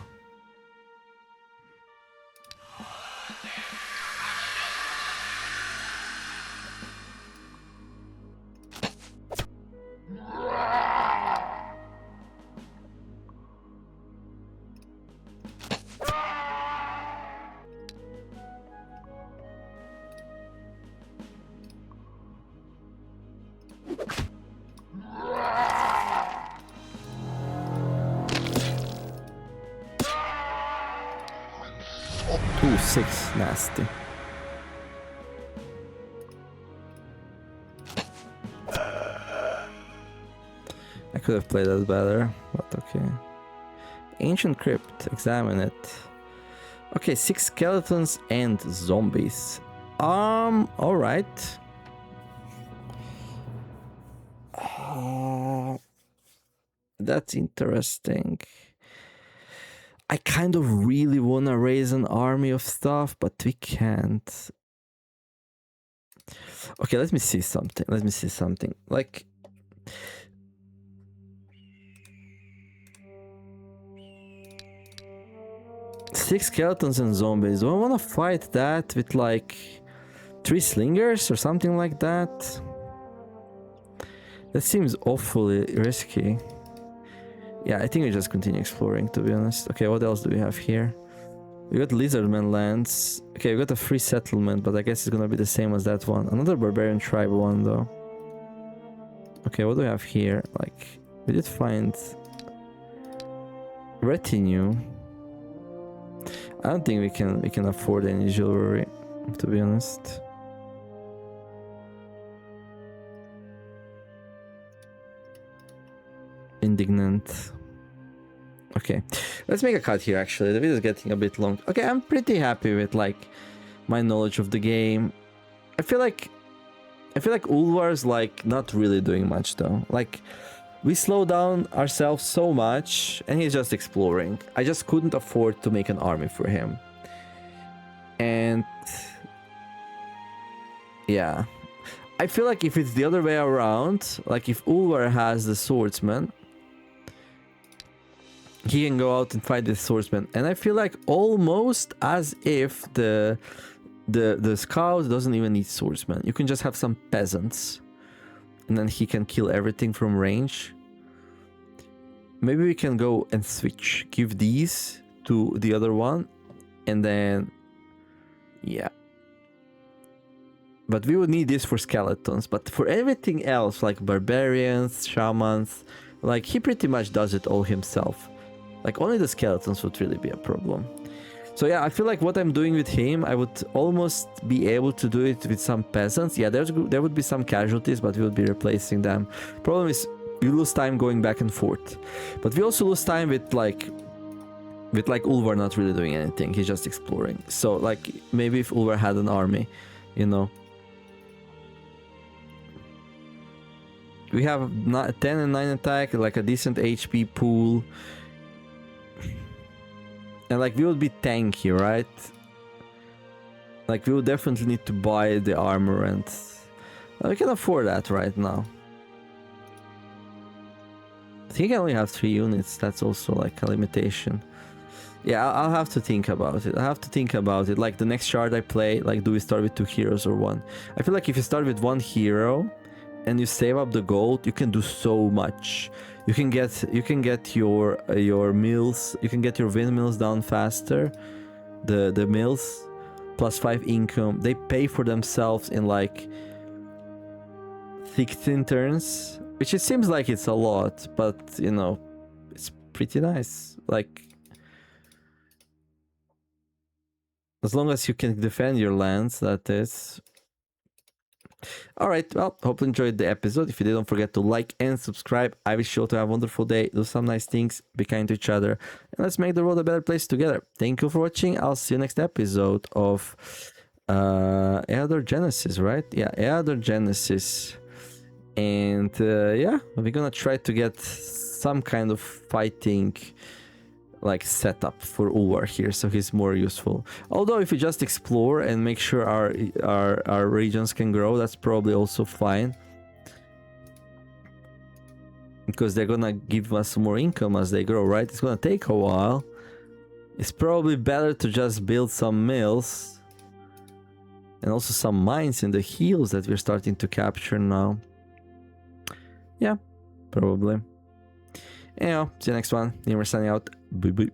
Ooh, 6, nasty. I could have played that better, but okay. Ancient Crypt, examine it. Okay, 6 skeletons and zombies. Alright. That's interesting. I kind of really want to raise an army of stuff, but we can't. Okay, let me see something. Like... six skeletons and zombies. Do I want to fight that with like 3 slingers or something like that? That seems awfully risky. Yeah, I think we just continue exploring, to be honest. Okay, what else do we have here? We got Lizardman lands. Okay, we got a free settlement, but I guess it's gonna be the same as that one. Another barbarian tribe one, though. Okay, what do we have here? Like, we did find... retinue. I don't think we can afford any jewelry, to be honest. Indignant. Okay, let's make a cut here actually. The video is getting a bit long. Okay, I'm pretty happy with like my knowledge of the game. I feel like Ulvar's like not really doing much though. Like we slow down ourselves so much and he's just exploring. I just couldn't afford to make an army for him. And yeah, I feel like if it's the other way around, like if Ulvar has the swordsman, he can go out and fight the swordsman, and I feel like almost as if the scout doesn't even need swordsman. You can just have some peasants, and then he can kill everything from range. Maybe we can go and switch. Give these to the other one, and then yeah. But we would need this for skeletons. But for everything else, like barbarians, shamans, like he pretty much does it all himself. Like only the skeletons would really be a problem. So yeah, I feel like what I'm doing with him, I would almost be able to do it with some peasants. Yeah, there would be some casualties, but we would be replacing them. Problem is, we lose time going back and forth. But we also lose time with like Ulvar not really doing anything. He's just exploring. So like maybe if Ulvar had an army, you know. We have 10 and 9 attack, like a decent HP pool. And like we would be tanky, right? Like we would definitely need to buy the armor, and we can afford that right now. I think I only have 3 units. That's also like a limitation. Yeah, I'll have to think about it. Like the next shard I play, like do we start with 2 heroes or 1? I feel like if you start with 1 hero and you save up the gold, you can do so much. You can get your mills, you can get your windmills down faster. The mills +5 income, they pay for themselves in like 16 turns, which it seems like it's a lot, but you know, it's pretty nice. Like, as long as you can defend your lands, that is. Alright, well, hope you enjoyed the episode. If you did, don't forget to like and subscribe. I wish you all to have a wonderful day, do some nice things, be kind to each other, and let's make the world a better place together. Thank you for watching. I'll see you next episode of Eador Genesis, right? Yeah, Eador Genesis. And yeah, we're gonna try to get some kind of fighting like setup for Uwar here, so he's more useful. Although if we just explore and make sure our regions can grow, that's probably also fine, because they're gonna give us more income as they grow, right? It's gonna take a while. It's probably better to just build some mills and also some mines in the hills that we're starting to capture now. Yeah, probably. Anyhow, see you next one. Never signing out. Bye bye.